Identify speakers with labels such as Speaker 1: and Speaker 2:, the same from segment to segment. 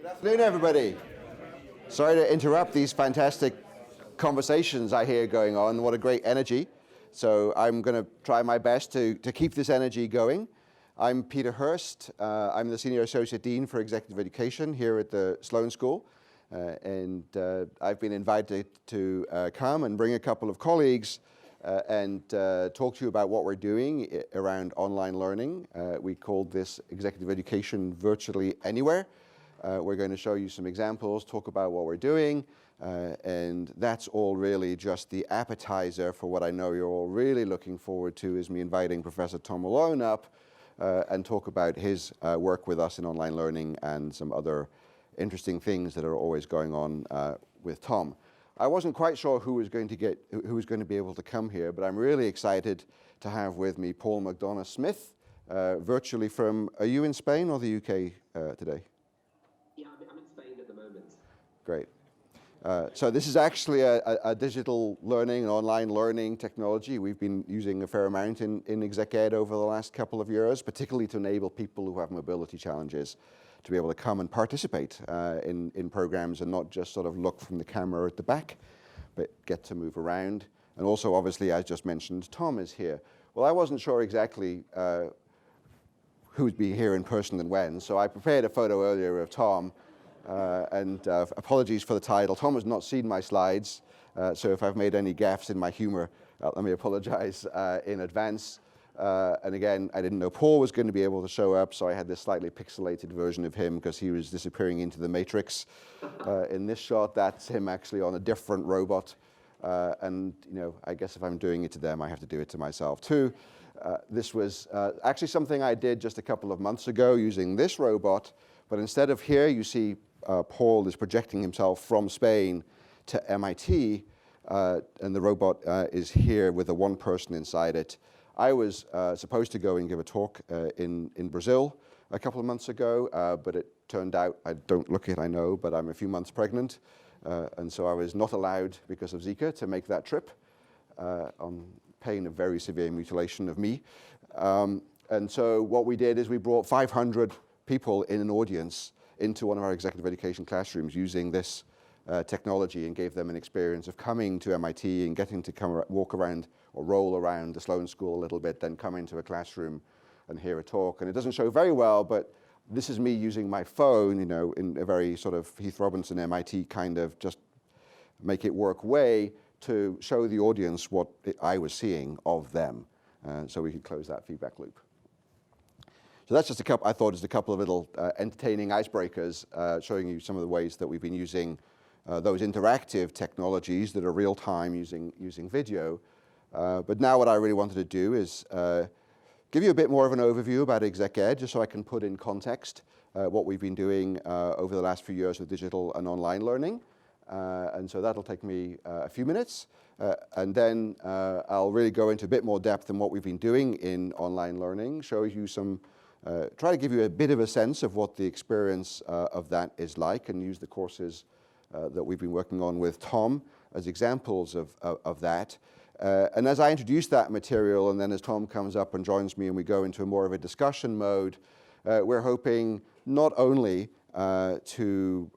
Speaker 1: Good afternoon, everybody. Sorry to interrupt these fantastic conversations I hear going on. What a great energy. So I'm going to try my best to keep this energy going. I'm Peter Hirst. I'm the Senior Associate Dean for Executive Education here at the Sloan School. And I've been invited to come and bring a couple of colleagues and talk to you about what we're doing around online learning. We called this Executive Education Virtually Anywhere. We're going to show you some examples, talk about what we're doing, and that's all really just the appetizer for what I know you're all really looking forward to, is me inviting Professor Tom Malone up and talk about his work with us in online learning and some other interesting things that are always going on with Tom. I wasn't quite sure who was going to be able to come here, but I'm really excited to have with me Paul McDonough-Smith, virtually from, are you in Spain or the UK today?
Speaker 2: Yeah, I'm in Spain at the moment.
Speaker 1: Great. So this is actually a digital learning and online learning technology we've been using a fair amount in exec ed over the last couple of years, particularly to enable people who have mobility challenges to be able to come and participate in programs and not just sort of look from the camera at the back, but get to move around. And also, obviously, as just mentioned, Tom is here. Well, I wasn't sure exactly who would be here in person and when, so I prepared a photo earlier of Tom, and apologies for the title. Tom has not seen my slides, so if I've made any gaffes in my humor, let me apologize in advance. And again, I didn't know Paul was going to be able to show up, so I had this slightly pixelated version of him because he was disappearing into the matrix. In this shot, that's him actually on a different robot. And you know, I guess if I'm doing it to them, I have to do it to myself too. This was actually something I did just a couple of months ago using this robot, but instead of here, you see Paul is projecting himself from Spain to MIT, and the robot is here with a one person inside it. I was supposed to go and give a talk in Brazil a couple of months ago, but it turned out, I don't look it, I know, but I'm a few months pregnant, and so I was not allowed, because of Zika, to make that trip on pain of very severe mutilation of me. And so what we did is we brought 500 people in an audience into one of our executive education classrooms using this technology, and gave them an experience of coming to MIT and getting to walk around or roll around the Sloan School a little bit, then come into a classroom and hear a talk. And it doesn't show very well, but this is me using my phone, you know, in a very sort of Heath Robinson MIT kind of just make it work way to show the audience what I was seeing of them, so we could close that feedback loop. So that's just a couple, I thought, just a couple of little entertaining icebreakers, showing you some of the ways that we've been using those interactive technologies that are real time using video. But now what I really wanted to do is give you a bit more of an overview about exec ed, just so I can put in context what we've been doing over the last few years with digital and online learning. And so that'll take me a few minutes. And then I'll really go into a bit more depth in what we've been doing in online learning, show you some, try to give you a bit of a sense of what the experience of that is like, and use the courses that we've been working on with Tom as examples of that. And as I introduce that material, and then as Tom comes up and joins me and we go into more of a discussion mode, we're hoping not only to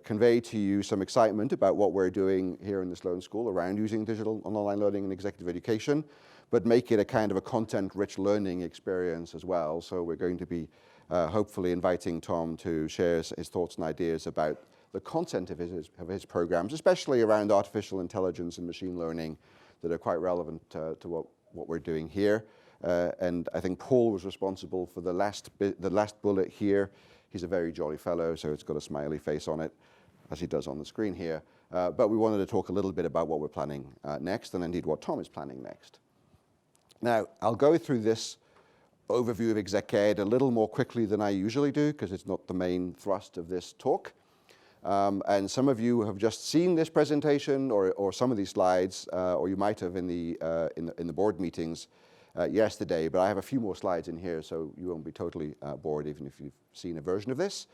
Speaker 1: convey to you some excitement about what we're doing here in the Sloan School around using digital and online learning in executive education, but make it a kind of a content-rich learning experience as well. So we're going to be hopefully inviting Tom to share his thoughts and ideas about the content of his programs, especially around artificial intelligence and machine learning, that are quite relevant to what we're doing here. And I think Paul was responsible for the last bullet here. He's a very jolly fellow, so it's got a smiley face on it, as he does on the screen here. But we wanted to talk a little bit about what we're planning next, and indeed what Tom is planning next. Now, I'll go through this overview of exec ed a little more quickly than I usually do, because it's not the main thrust of this talk. And some of you have just seen this presentation or some of these slides, or you might have in the board meetings yesterday, but I have a few more slides in here, so you won't be totally bored even if you've seen a version of this.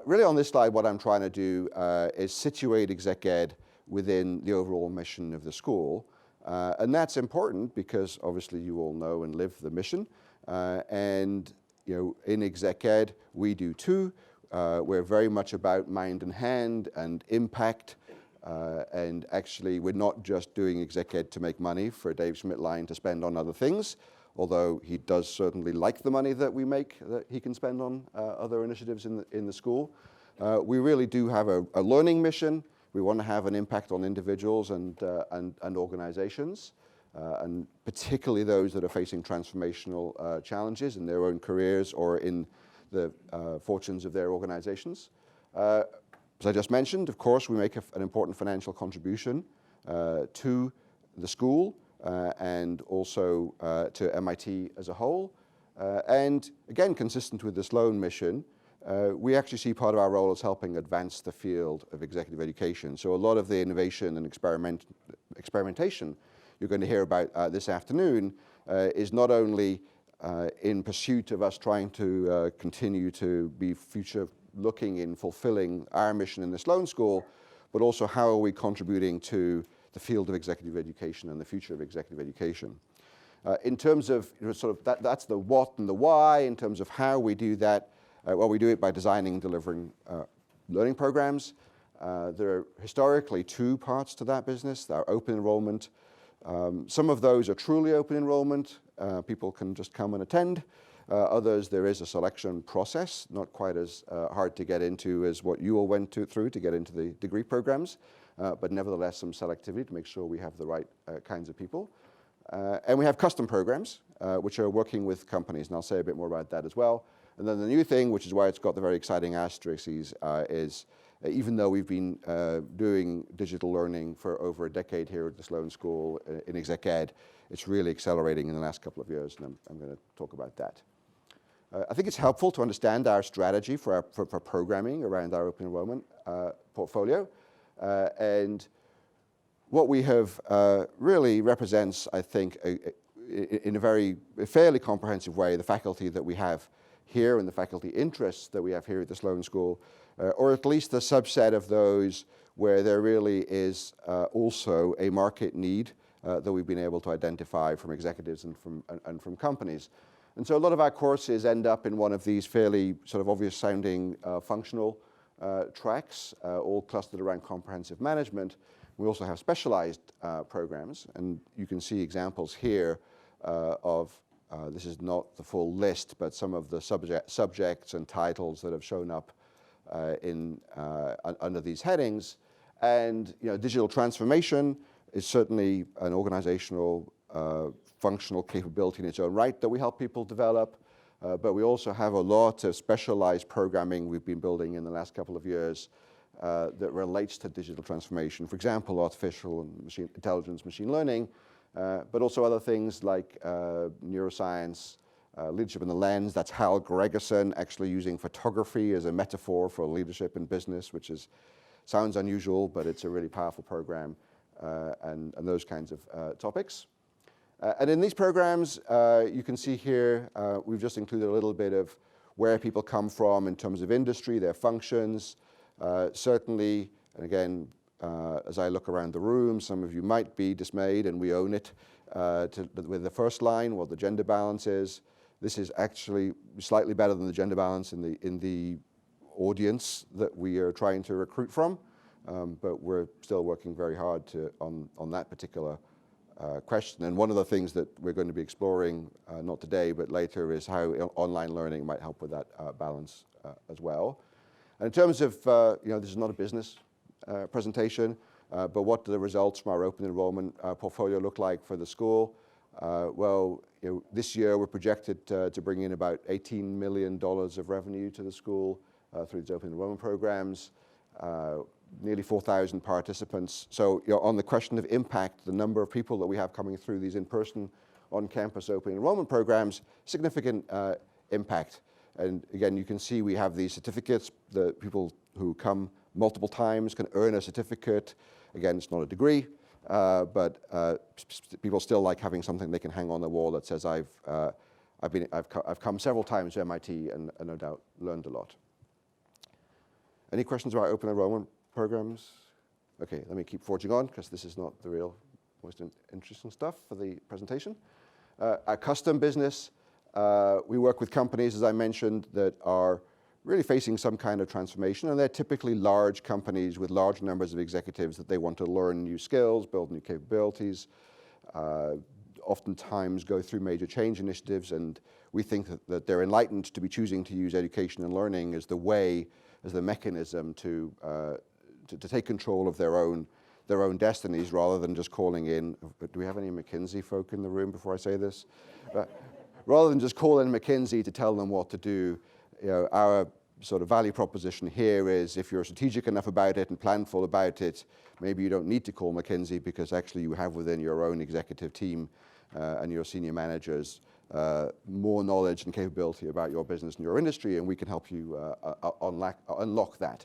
Speaker 1: Really on this slide, what I'm trying to do is situate exec ed within the overall mission of the school. And that's important because obviously you all know and live the mission. And you know, in exec ed, we do two. we're very much about mind and hand and impact. And actually, we're not just doing exec ed to make money for Dave Schmidtline to spend on other things, although he does certainly like the money that we make that he can spend on other initiatives in the school. We really do have a learning mission. We want to have an impact on individuals and organizations, and particularly those that are facing transformational challenges in their own careers or in the fortunes of their organizations. As I just mentioned, of course, we make an important financial contribution to the school and also to MIT as a whole. And again, consistent with the Sloan mission, we actually see part of our role as helping advance the field of executive education. So a lot of the innovation and experimentation you're going to hear about this afternoon is not only in pursuit of us trying to continue to be future-looking in fulfilling our mission in the Sloan School, but also how are we contributing to the field of executive education and the future of executive education. In terms of that's the what and the why. In terms of how we do that, well, we do it by designing and delivering learning programs. There are historically two parts to that business. There are open enrollment. Some of those are truly open enrollment. People can just come and attend. Others, there is a selection process, not quite as hard to get into as what you all went through to get into the degree programs, but nevertheless some selectivity to make sure we have the right kinds of people. And we have custom programs, which are working with companies, and I'll say a bit more about that as well. And then the new thing, which is why it's got the very exciting asterisks, is even though we've been doing digital learning for over a decade here at the Sloan School in exec ed, it's really accelerating in the last couple of years, and I'm going to talk about that. I think it's helpful to understand our strategy for programming around our open enrollment portfolio. And what we have really represents, I think, in a fairly comprehensive way, the faculty that we have here and the faculty interests that we have here at the Sloan School, or at least a subset of those where there really is also a market need that we've been able to identify from executives and from companies. And so a lot of our courses end up in one of these fairly sort of obvious sounding functional tracks, all clustered around comprehensive management. We also have specialized programs, and you can see examples here of, this is not the full list, but some of the subjects and titles that have shown up under these headings. And digital transformation is certainly an organizational functional capability in its own right that we help people develop. But we also have a lot of specialized programming we've been building in the last couple of years that relates to digital transformation. For example, artificial and intelligence, machine learning, but also other things like neuroscience, leadership in the lens. That's Hal Gregerson actually using photography as a metaphor for leadership in business, which sounds unusual, but it's a really powerful program, and those kinds of topics. And in these programs, you can see here, we've just included a little bit of where people come from in terms of industry, their functions. Certainly, and again, as I look around the room, some of you might be dismayed, and we own it, with the first line, what the gender balance is. This is actually slightly better than the gender balance in the audience that we are trying to recruit from, but we're still working very hard on that particular question. And one of the things that we're going to be exploring, not today, but later, is how online learning might help with that balance as well. And in terms of, this is not a business presentation, but what do the results from our open enrollment portfolio look like for the school? Well, this year we're projected to bring in about $18 million of revenue to the school through these open enrollment programs. Nearly 4,000 participants. So on the question of impact, the number of people that we have coming through these in-person, on-campus open enrollment programs, significant impact. And again, you can see we have these certificates. The people who come multiple times can earn a certificate. Again, it's not a degree, but people still like having something they can hang on the wall that says I've come several times to MIT and no doubt learned a lot. Any questions about open enrollment programs? Okay, let me keep forging on because this is not the real most interesting stuff for the presentation. Our custom business, we work with companies, as I mentioned, that are really facing some kind of transformation, and they're typically large companies with large numbers of executives that they want to learn new skills, build new capabilities, oftentimes go through major change initiatives, and we think that they're enlightened to be choosing to use education and learning as the way, as the mechanism to take control of their own destinies rather than just calling in. Do we have any McKinsey folk in the room before I say this? Rather than just call in McKinsey to tell them what to do, our sort of value proposition here is if you're strategic enough about it and planful about it, maybe you don't need to call McKinsey because actually you have within your own executive team and your senior managers more knowledge and capability about your business and your industry, and we can help you unlock that.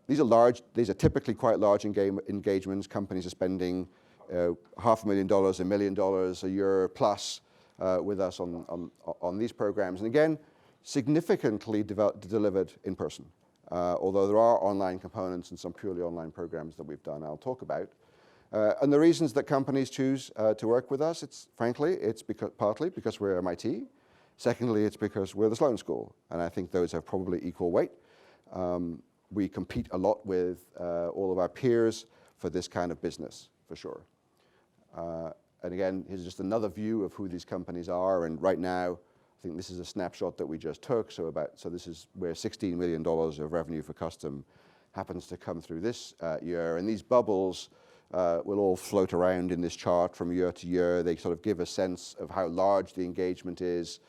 Speaker 1: These are typically quite large engagements. Companies are spending $500,000, $1 million a year plus with us on these programs. And again, significantly delivered in person, although there are online components and some purely online programs that we've done I'll talk about. And the reasons that companies choose to work with us, it's partly because we're MIT. Secondly, it's because we're the Sloan School, and I think those have probably equal weight. We compete a lot with all of our peers for this kind of business, for sure. And again, here's just another view of who these companies are, and right now, I think this is a snapshot that we just took, so this is where $16 million of revenue for custom happens to come through this year, and these bubbles will all float around in this chart from year to year. They sort of give a sense of how large the engagement is,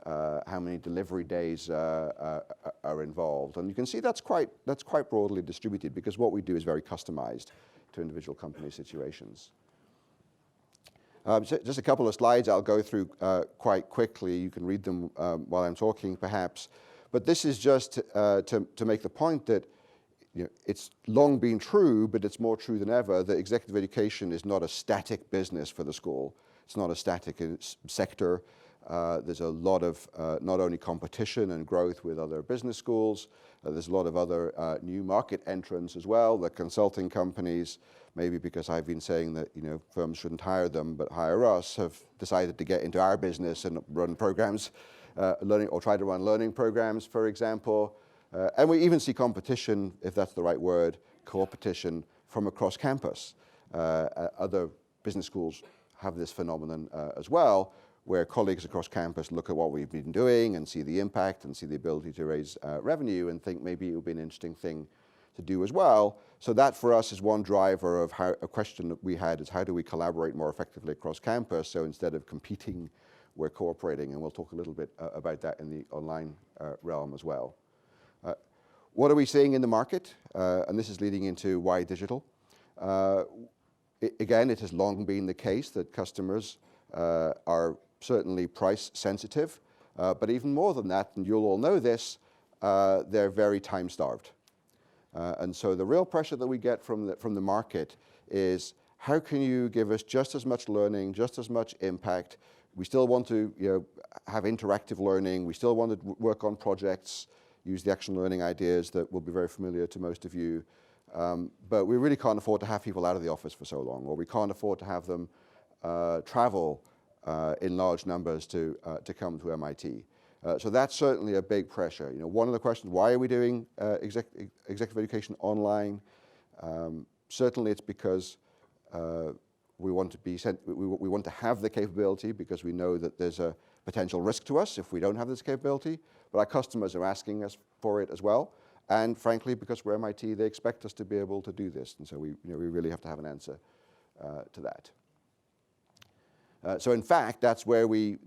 Speaker 1: how many delivery days are involved. And you can see that's quite broadly distributed because what we do is very customized to individual company situations. Just a couple of slides I'll go through quite quickly. You can read them while I'm talking perhaps. But this is just to make the point that it's long been true, but it's more true than ever, that executive education is not a static business for the school. It's not a static sector. There's a lot of not only competition and growth with other business schools, there's a lot of other new market entrants as well. The consulting companies, maybe because I've been saying that firms shouldn't hire them but hire us, have decided to get into our business and run programs, or try to run learning programs, for example. And we even see competition, if that's the right word, co-opetition from across campus. Other business schools have this phenomenon as well, where colleagues across campus look at what we've been doing and see the impact and see the ability to raise revenue and think maybe it would be an interesting thing to do as well. So that for us is one driver of how a question that we had is how do we collaborate more effectively across campus? So instead of competing, we're cooperating, and we'll talk a little bit about that in the online realm as well. What are we seeing in the market? And this is leading into why digital. Again, it has long been the case that customers are certainly price sensitive, but even more than that, and you'll all know this, they're very time starved. And so the real pressure that we get from the market is how can you give us just as much learning, just as much impact? We still want to have interactive learning. We still want to work on projects, use the action learning ideas that will be very familiar to most of you. But we really can't afford to have people out of the office for so long, or we can't afford to have them travel in large numbers to come to MIT. So that's certainly a big pressure. One of the questions, why are we doing executive education online? Certainly it's because we want to have the capability because we know that there's a potential risk to us if we don't have this capability, but our customers are asking us for it as well. And frankly, because we're MIT, they expect us to be able to do this. And so we really have to have an answer to that. So in fact, that's really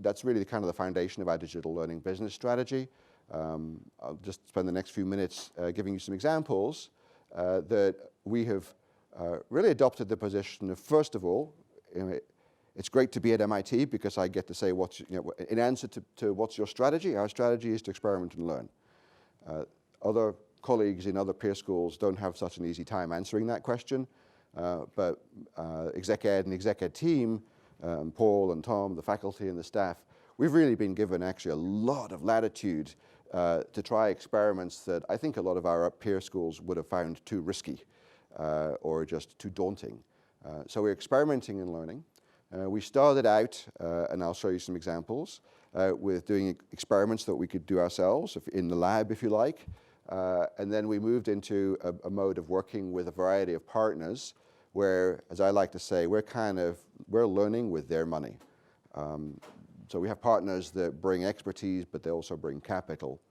Speaker 1: kind of the foundation of our digital learning business strategy. I'll just spend the next few minutes giving you some examples that we have really adopted the position of, first of all, it's great to be at MIT because I get to say in answer to what's your strategy. Our strategy is to experiment and learn. Other colleagues in other peer schools don't have such an easy time answering that question, but exec ed and exec ed team, Paul and Tom, the faculty and the staff, we've really been given actually a lot of latitude to try experiments that I think a lot of our peer schools would have found too risky or just too daunting. So we're experimenting and learning. We started out, and I'll show you some examples, with doing experiments that we could do ourselves in the lab, if you like. And then we moved into a mode of working with a variety of partners where, as I like to say, we're learning with their money. So we have partners that bring expertise, but they also bring capital.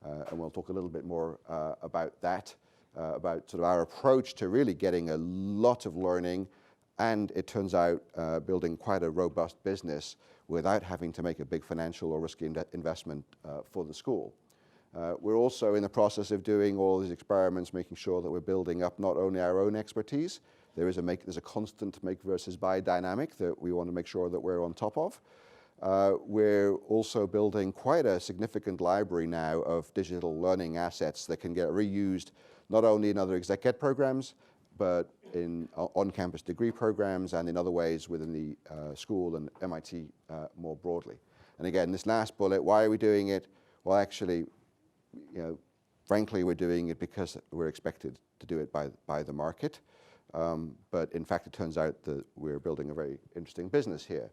Speaker 1: And we'll talk a little bit more about that, about sort of our approach to really getting a lot of learning, and it turns out building quite a robust business without having to make a big financial or risky investment for the school. We're also in the process of doing all these experiments, making sure that we're building up not only our own expertise, there's a constant make versus buy dynamic that we want to make sure that we're on top of. We're also building quite a significant library now of digital learning assets that can get reused not only in other exec ed programs, but in on-campus degree programs and in other ways within the school and MIT more broadly. And again, this last bullet, why are we doing it? Well, actually, frankly, we're doing it because we're expected to do it by the market. But in fact, it turns out that we're building a very interesting business here.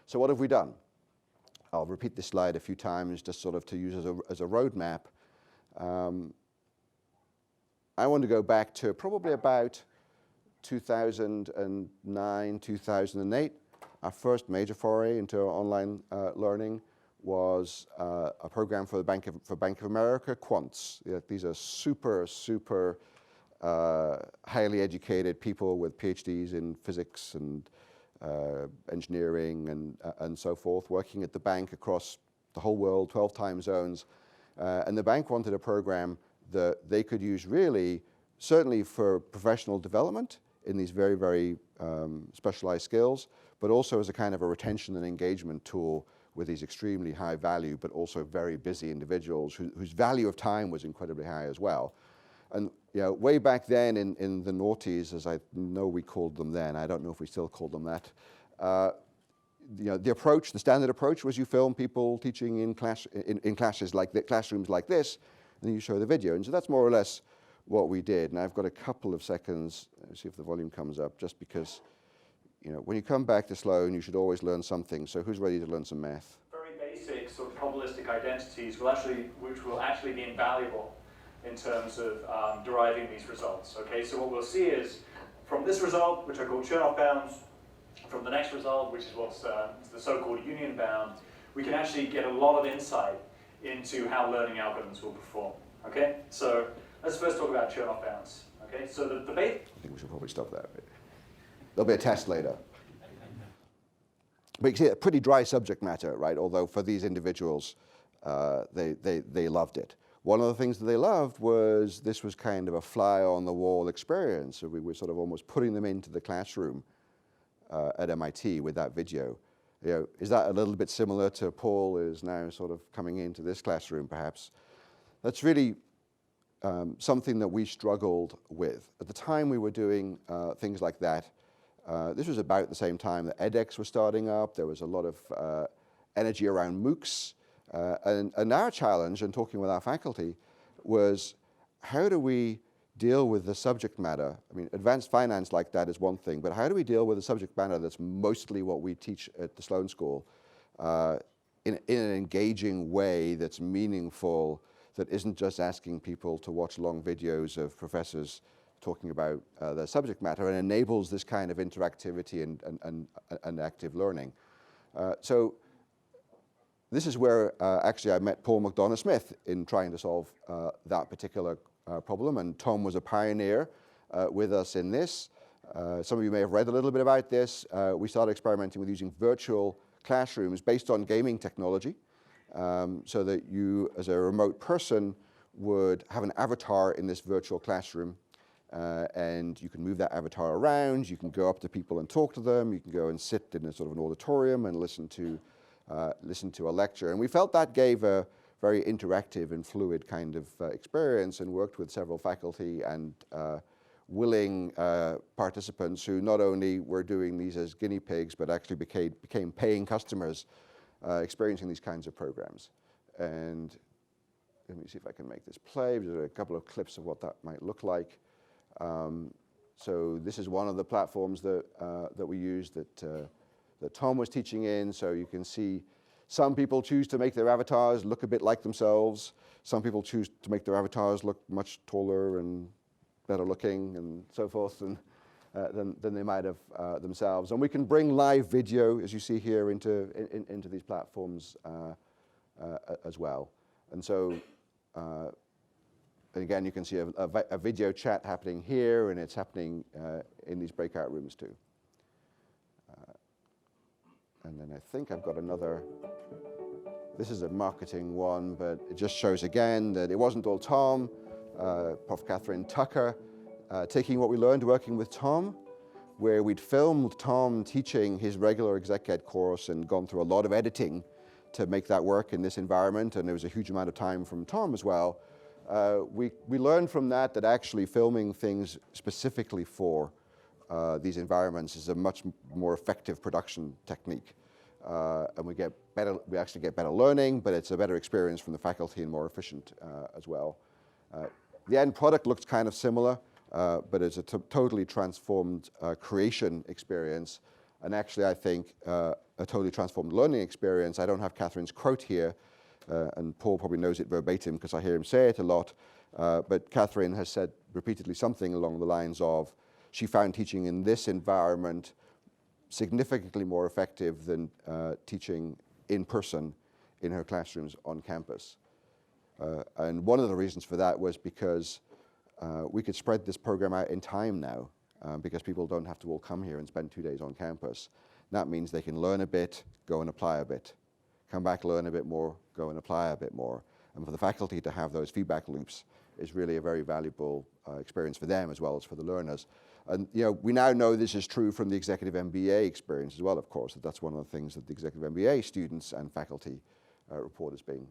Speaker 1: So what have we done? I'll repeat this slide a few times just sort of to use as a roadmap. I want to go back to probably about 2009, 2008. Our first major foray into online learning was a program for Bank of America, Quants. These are super highly educated people with PhDs in physics and engineering and so forth, working at the bank across the whole world, 12 time zones. And the bank wanted a program that they could use really, certainly for professional development in these very specialized skills, but also as a kind of a retention and engagement tool with these extremely high value, but also very busy individuals whose value of time was incredibly high as well. And way back then in the noughties, as I know we called them then, I don't know if we still call them that, the standard approach was you film people teaching in classes classrooms like this, and then you show the video. And so that's more or less what we did. And I've got a couple of seconds, let's see if the volume comes up, just because, when you come back to Sloan, you should always learn something. So who's ready to learn some math?
Speaker 3: Very basic sort of probabilistic identities which will actually be invaluable in terms of deriving these results. Okay, so what we'll see is from this result, which I call Chernoff bounds, from the next result, which is what's the so-called union bound, we can actually get a lot of insight into how learning algorithms will perform. Okay, so let's first talk about Chernoff bounds. Okay, so the base.
Speaker 1: I think we should probably stop there. There'll be a test later. But you see, a pretty dry subject matter, right? Although for these individuals, they loved it. One of the things that they loved was this was kind of a fly-on-the-wall experience. So we were sort of almost putting them into the classroom at MIT with that video. Is that a little bit similar to Paul is now sort of coming into this classroom, perhaps? That's really something that we struggled with. At the time we were doing things like that, this was about the same time that edX was starting up. There was a lot of energy around MOOCs. And our challenge in talking with our faculty was, how do we deal with the subject matter? I mean, advanced finance like that is one thing, but how do we deal with the subject matter that's mostly what we teach at the Sloan School in an engaging way that's meaningful, that isn't just asking people to watch long videos of professors talking about their subject matter, and enables this kind of interactivity and active learning. So this is where actually I met Paul McDonough-Smith in trying to solve that particular problem, and Tom was a pioneer with us in this. Some of you may have read a little bit about this. We started experimenting with using virtual classrooms based on gaming technology, so that you, as a remote person, would have an avatar in this virtual classroom, and you can move that avatar around. You can go up to people and talk to them. You can go and sit in a sort of an auditorium and listen to a lecture. And we felt that gave a very interactive and fluid kind of experience, and worked with several faculty and willing participants who not only were doing these as guinea pigs, but actually became paying customers experiencing these kinds of programs. And let me see if I can make this play. There's a couple of clips of what that might look like. So this is one of the platforms that we used that Tom was teaching in. So you can see Some people choose to make their avatars look a bit like themselves. Some people choose to make their avatars look much taller and better looking and so forth than they might have themselves. And we can bring live video, as you see here, into these platforms as well. And so, again, you can see a video chat happening here, and it's happening in these breakout rooms too. And then I think I've got another. This is a marketing one, but it just shows again that it wasn't all Tom. Prof. Catherine Tucker, taking what we learned working with Tom, where we'd filmed Tom teaching his regular exec ed course and gone through a lot of editing to make that work in this environment, and there was a huge amount of time from Tom as well. We learned from that actually filming things specifically for these environments is a much more effective production technique. And we actually get better learning, but it's a better experience from the faculty and more efficient as well. The end product looks kind of similar, but it's a totally transformed creation experience. And actually, I think a totally transformed learning experience. I don't have Catherine's quote here, and Paul probably knows it verbatim because I hear him say it a lot. But Catherine has said repeatedly something along the lines of, she found teaching in this environment significantly more effective than teaching in person in her classrooms on campus. And one of the reasons for that was because we could spread this program out in time now, because people don't have to all come here and spend 2 days on campus. That means they can learn a bit, go and apply a bit. Come back, learn a bit more, go and apply a bit more. And for the faculty to have those feedback loops is really a very valuable experience for them as well as for the learners. And we now know this is true from the executive MBA experience as well, of course, that's one of the things that the executive MBA students and faculty report as being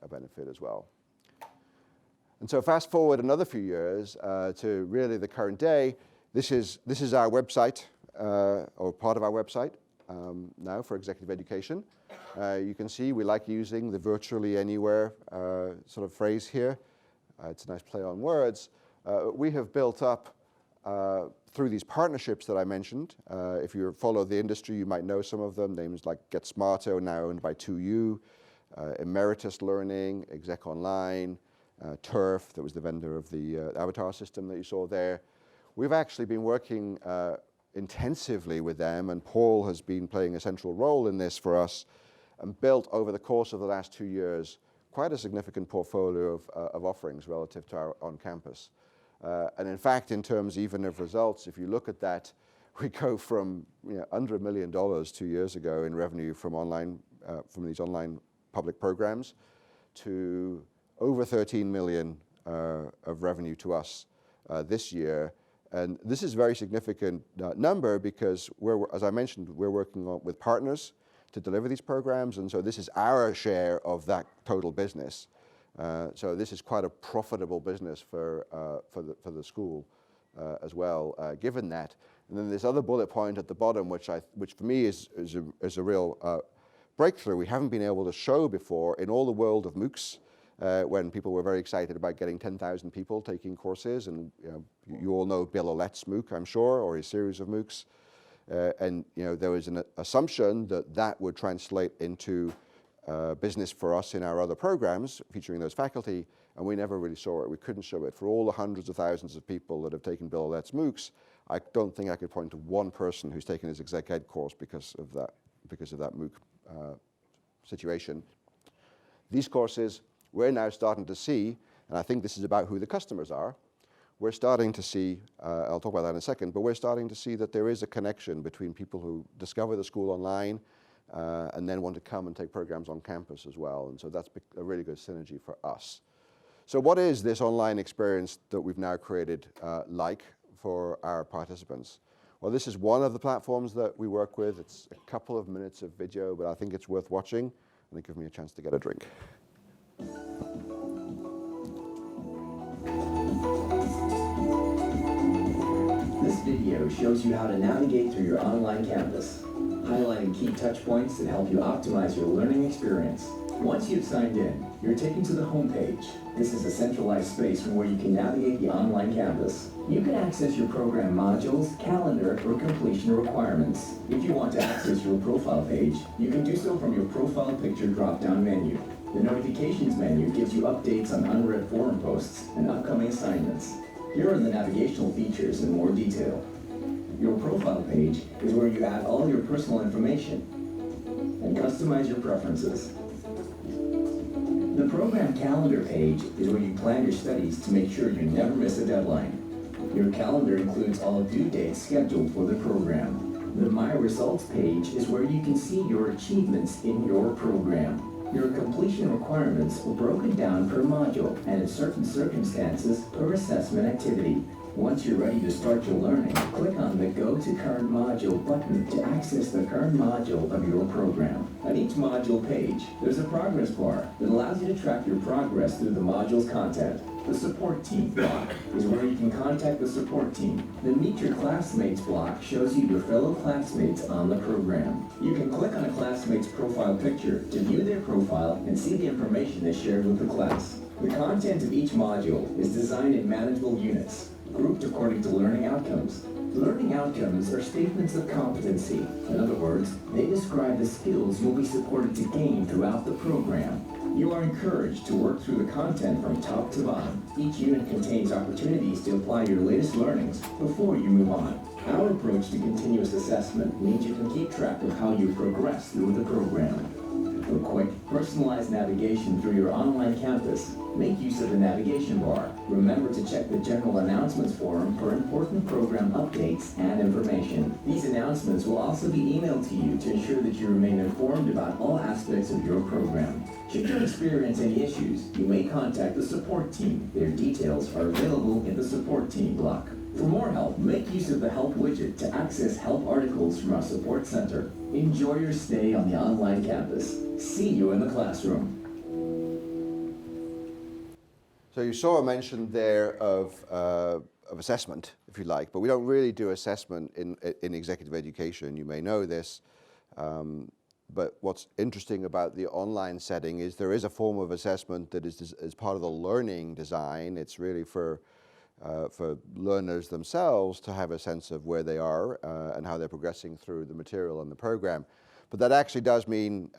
Speaker 1: a benefit as well. And so fast forward another few years to really the current day. This is our website, or part of our website now for executive education. You can see we like using the virtually anywhere sort of phrase here. It's a nice play on words. We have built up through these partnerships that I mentioned. If you follow the industry, you might know some of them. Names like Get Smarter, now owned by 2U, Emeritus Learning, Exec Online, Turf, that was the vendor of the avatar system that you saw there. We've actually been working intensively with them, and Paul has been playing a central role in this for us, and built over the course of the last 2 years quite a significant portfolio of offerings relative to our on-campus. And in fact, in terms even of results, if you look at that, we go from under $1 million 2 years ago in revenue from these online public programs to over 13 million of revenue to us this year. And this is a very significant number because, as I mentioned, we're working with partners to deliver these programs, and so this is our share of that total business. So this is quite a profitable business for the school as well, given that. And then this other bullet point at the bottom, which for me is a real breakthrough we haven't been able to show before in all the world of MOOCs, when people were very excited about getting 10,000 people taking courses, and you all know Bill Ollette's MOOC, I'm sure, or his series of MOOCs. And there was an assumption that would translate into business for us in our other programs featuring those faculty, and we never really saw it. We couldn't show it. For all the hundreds of thousands of people that have taken Bill Ollette's MOOCs, I don't think I could point to one person who's taken his exec ed course because of that MOOC situation. These courses we're now starting to see, and I think this is about who the customers are, we're starting to see, I'll talk about that in a second, but we're starting to see that there is a connection between people who discover the school online and then want to come and take programs on campus as well. And so that's a really good synergy for us. So what is this online experience that we've now created like for our participants? Well, this is one of the platforms that we work with. It's a couple of minutes of video, but I think it's worth watching, and it gives me a chance to get a drink.
Speaker 4: This video shows you how to navigate through your online campus, highlighting key touch points that help you optimize your learning experience. Once you've signed in, you're taken to the home page. This is a centralized space from where you can navigate the online campus. You can access your program modules, calendar, or completion requirements. If you want to access your profile page, you can do so from your profile picture drop-down menu. The notifications menu gives you updates on unread forum posts and upcoming assignments. Here are the navigational features in more detail. Your profile page is where you add all your personal information and customize your preferences. The program calendar page is where you plan your studies to make sure you never miss a deadline. Your calendar includes all due dates scheduled for the program. The My Results page is where you can see your achievements in your program. Your completion requirements are broken down per module and in certain circumstances per assessment activity. Once you're ready to start your learning, click on the Go to Current Module button to access the current module of your program. On each module page, there's a progress bar that allows you to track your progress through the module's content. The Support Team block is where you can contact the support team. The Meet Your Classmates block shows you your fellow classmates on the program. You can click on a classmate's profile picture to view their profile and see the information they shared with the class. The content of each module is designed in manageable units, grouped according to learning outcomes. Learning outcomes are statements of competency. In other words, they describe the skills you'll be supported to gain throughout the program. You are encouraged to work through the content from top to bottom. Each unit contains opportunities to apply your latest learnings before you move on. Our approach to continuous assessment means you can keep track of how you progress through the program. For quick, personalized navigation through your online campus, make use of the navigation bar. Remember to check the General Announcements forum for important program updates and information. These announcements will also be emailed to you to ensure that you remain informed about all aspects of your program. Should you experience any issues, you may contact the support team. Their details are available in the support team block. For more help, make use of the Help widget to access help articles from our support center. Enjoy your stay on the online campus. See you in the classroom.
Speaker 1: So you saw a mention there of assessment, if you like, but we don't really do assessment in executive education. You may know this, but what's interesting about the online setting is there is a form of assessment that is part of the learning design. It's really for learners themselves to have a sense of where they are and how they're progressing through the material and the program. But that actually does mean,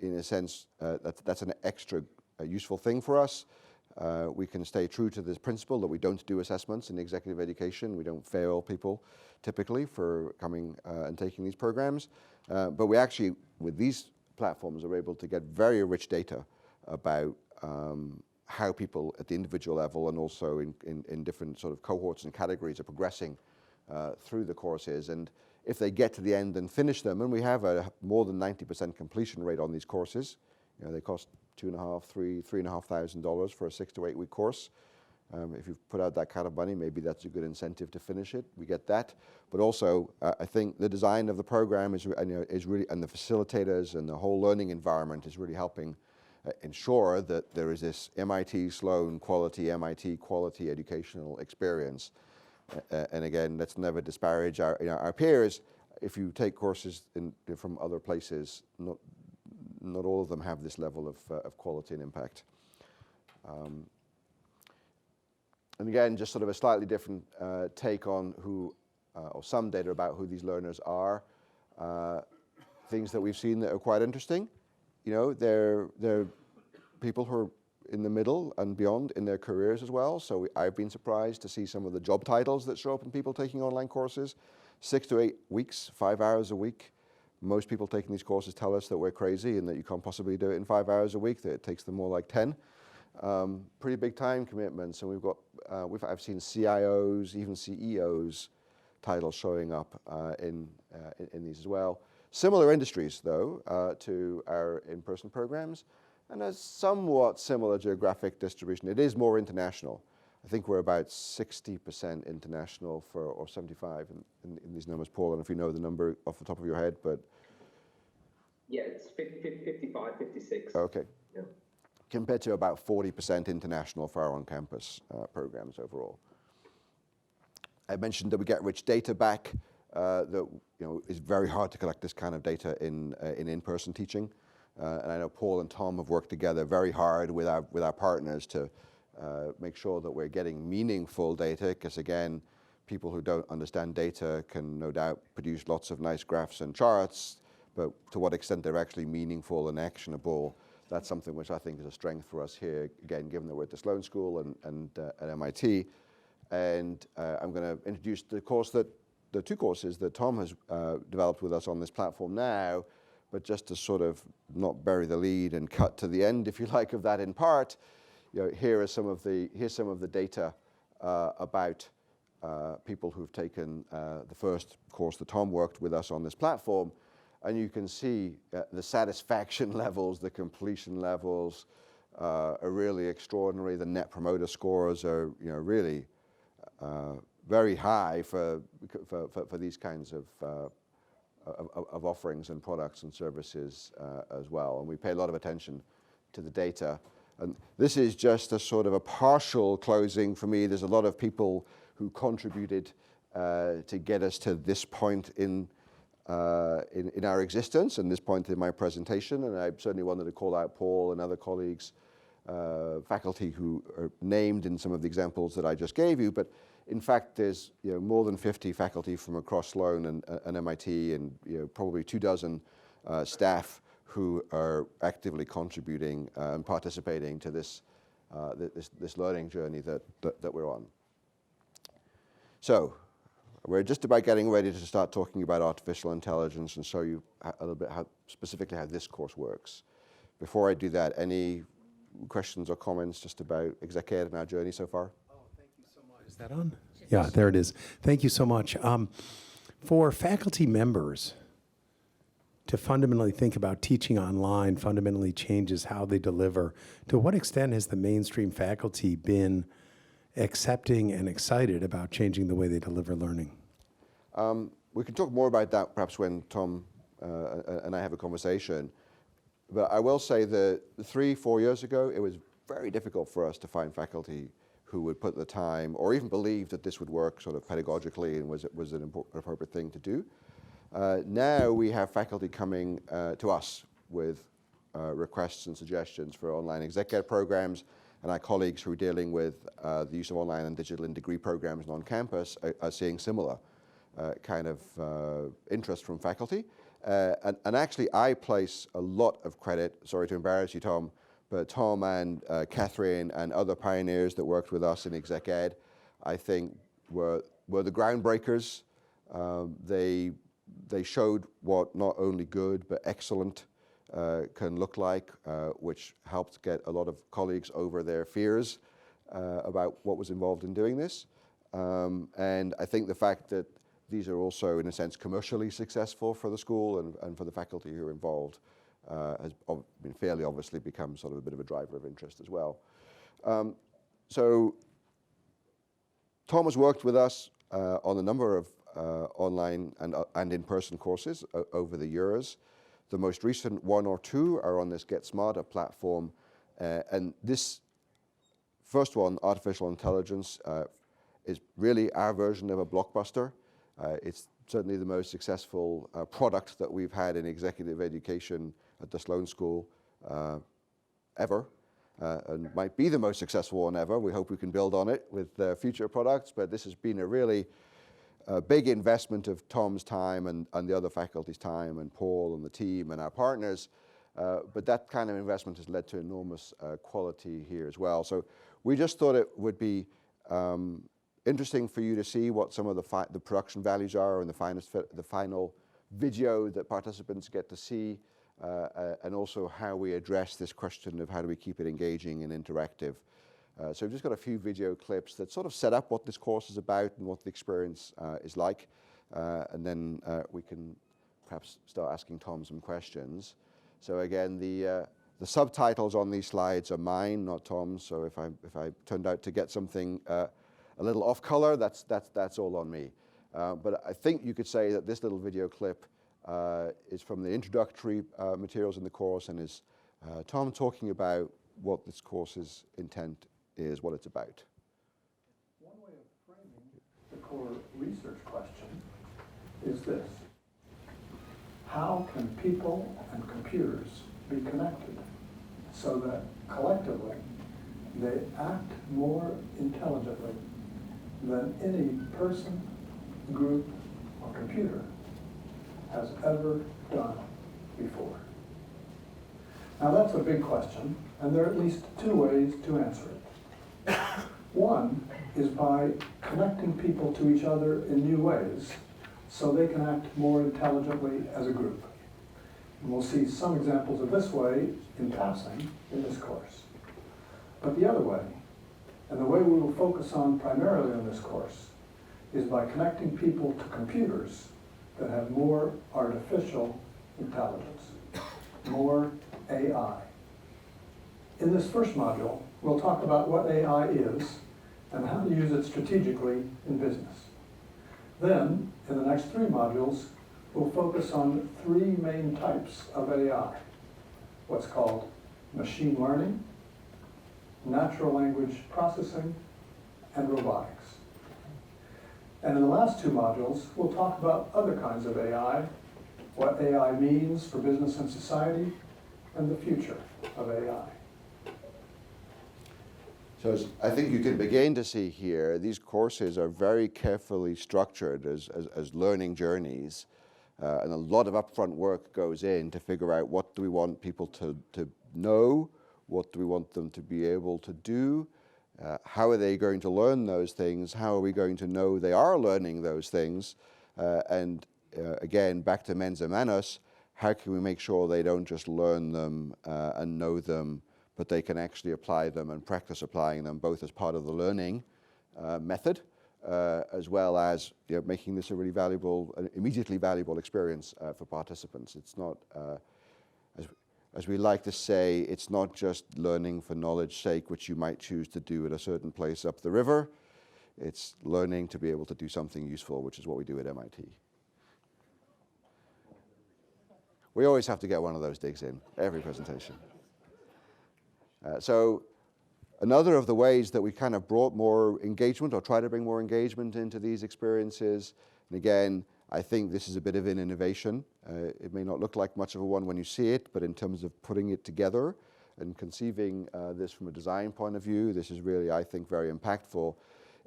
Speaker 1: in a sense, that's an extra useful thing for us. We can stay true to this principle that we don't do assessments in executive education. We don't fail people typically for coming and taking these programs. But we actually, with these platforms, are able to get very rich data about how people at the individual level and also in different sort of cohorts and categories are progressing through the courses. And if they get to the end and finish them, and we have a more than 90% completion rate on these courses, they cost $2,500–3,500 for a 6 to 8 week course. If you've put out that kind of money, maybe that's a good incentive to finish it. We get that, but also I think the design of the program is really, and the facilitators and the whole learning environment is really helping ensure that there is this MIT Sloan quality, MIT quality educational experience. And again, let's never disparage our peers. If you take courses from other places, not all of them have this level of quality and impact. And again, just sort of a slightly different take on who, or some data about who these learners are. Things that we've seen that are quite interesting. They're people who are in the middle and beyond in their careers as well. So I've been surprised to see some of the job titles that show up in people taking online courses. 6 to 8 weeks, 5 hours a week. Most people taking these courses tell us that we're crazy and that you can't possibly do it in 5 hours a week, that it takes them more like 10. Pretty big time commitments. And I've seen CIOs, even CEOs titles showing up in these as well. Similar industries, though, to our in-person programs, and a somewhat similar geographic distribution. It is more international. I think we're about 60% international or 75 in these numbers, Paul. I don't know if you know the number off the top of your head, but...
Speaker 2: Yeah, it's 55, 56.
Speaker 1: Okay.
Speaker 2: Yeah.
Speaker 1: Compared to about 40% international for our on-campus programs overall. I mentioned that we get rich data back. That is very hard to collect this kind of data in in-person teaching. And I know Paul and Tom have worked together very hard with our partners to make sure that we're getting meaningful data, because again, people who don't understand data can no doubt produce lots of nice graphs and charts, but to what extent they're actually meaningful and actionable, that's something which I think is a strength for us here, again, given that we're at the Sloan School and at MIT. And I'm going to introduce the two courses that Tom has developed with us on this platform now, but just to sort of not bury the lead and cut to the end, if you like, of that in part, here's some of the data about people who've taken the first course that Tom worked with us on this platform, and you can see the satisfaction levels, the completion levels are really extraordinary. The Net Promoter Scores are really very high for these kinds of offerings and products and services as well. And we pay a lot of attention to the data. And this is just a sort of a partial closing for me. There's a lot of people who contributed to get us to this point in our existence and this point in my presentation. And I certainly wanted to call out Paul and other colleagues, faculty who are named in some of the examples that I just gave you. But in fact, there's more than 50 faculty from across Sloan and MIT, and probably 24 staff who are actively contributing and participating to this learning journey that we're on. So we're just about getting ready to start talking about artificial intelligence and show you a little bit specifically how this course works. Before I do that, any questions or comments just about ExecEd and our journey so far?
Speaker 5: Oh, thank you so much. Is that on? Yeah, there it is. Thank you so much. For faculty members to fundamentally think about teaching online fundamentally changes how they deliver. To what extent has the mainstream faculty been accepting and excited about changing the way they deliver learning?
Speaker 1: We can talk more about that perhaps when Tom and I have a conversation. But I will say that 3-4 years ago, it was very difficult for us to find faculty who would put the time or even believe that this would work sort of pedagogically and was an appropriate thing to do. Now we have faculty coming to us with requests and suggestions for online ExecEd programs, and our colleagues who are dealing with the use of online and digital in degree programs and on campus are seeing similar kind of interest from faculty. And actually, I place a lot of credit, sorry to embarrass you, Tom, but Tom and Catherine and other pioneers that worked with us in ExecEd, I think were the groundbreakers. They showed what not only good but excellent can look like, which helped get a lot of colleagues over their fears about what was involved in doing this. And I think the fact that these are also, in a sense, commercially successful for the school and for the faculty who are involved has been fairly obviously become sort of a bit of a driver of interest as well. So Tom has worked with us on a number of online and in-person courses over the years. The most recent 1 or 2 are on this Get Smarter platform. And this first one, artificial intelligence, is really our version of a blockbuster. It's certainly the most successful product that we've had in executive education at the Sloan School ever, and might be the most successful one ever. We hope we can build on it with future products, but this has been a really big investment of Tom's time and the other faculty's time and Paul and the team and our partners, but that kind of investment has led to enormous quality here as well. So we just thought it would be interesting for you to see what some of the production values are and the final video that participants get to see, and also how we address this question of how do we keep it engaging and interactive. So we've just got a few video clips that sort of set up what this course is about and what the experience is like, and then we can perhaps start asking Tom some questions. So again, the subtitles on these slides are mine, not Tom's. So if I turned out to get something a little off color, that's all on me. But I think you could say that this little video clip is from the introductory materials in the course, and is Tom talking about what this course's intent is, what it's about.
Speaker 6: One way of framing the core research question is this: how can people and computers be connected so that collectively they act more intelligently than any person, group, or computer has ever done before. Now that's a big question, and there are at least two ways to answer it. One is by connecting people to each other in new ways so they can act more intelligently as a group. And we'll see some examples of this way in passing in this course. But the other way, and the way we will focus on primarily in this course, is by connecting people to computers that have more artificial intelligence, more AI. In this first module, we'll talk about what AI is and how to use it strategically in business. Then, in the next three modules, we'll focus on three main types of AI, what's called machine learning, natural language processing, and robotics. And in the last two modules, we'll talk about other kinds of AI, what AI means for business and society, and the future of AI.
Speaker 1: So I think you can begin to see here, these courses are very carefully structured as learning journeys, and a lot of upfront work goes in to figure out what do we want people to know, what do we want them to be able to do, how are they going to learn those things, how are we going to know they are learning those things, and again, back to mens and manus, how can we make sure they don't just learn them and know them, but they can actually apply them and practice applying them both as part of the learning method, as well as making this a really valuable, immediately valuable experience for participants. It's not, as we like to say, it's not just learning for knowledge's sake, which you might choose to do at a certain place up the river. It's learning to be able to do something useful, which is what we do at MIT. We always have to get one of those digs in, every presentation. So another of the ways that we kind of brought more engagement or try to bring more engagement into these experiences, and again, I think this is a bit of an innovation. It may not look like much of a one when you see it, but in terms of putting it together and conceiving this from a design point of view, this is really, I think, very impactful,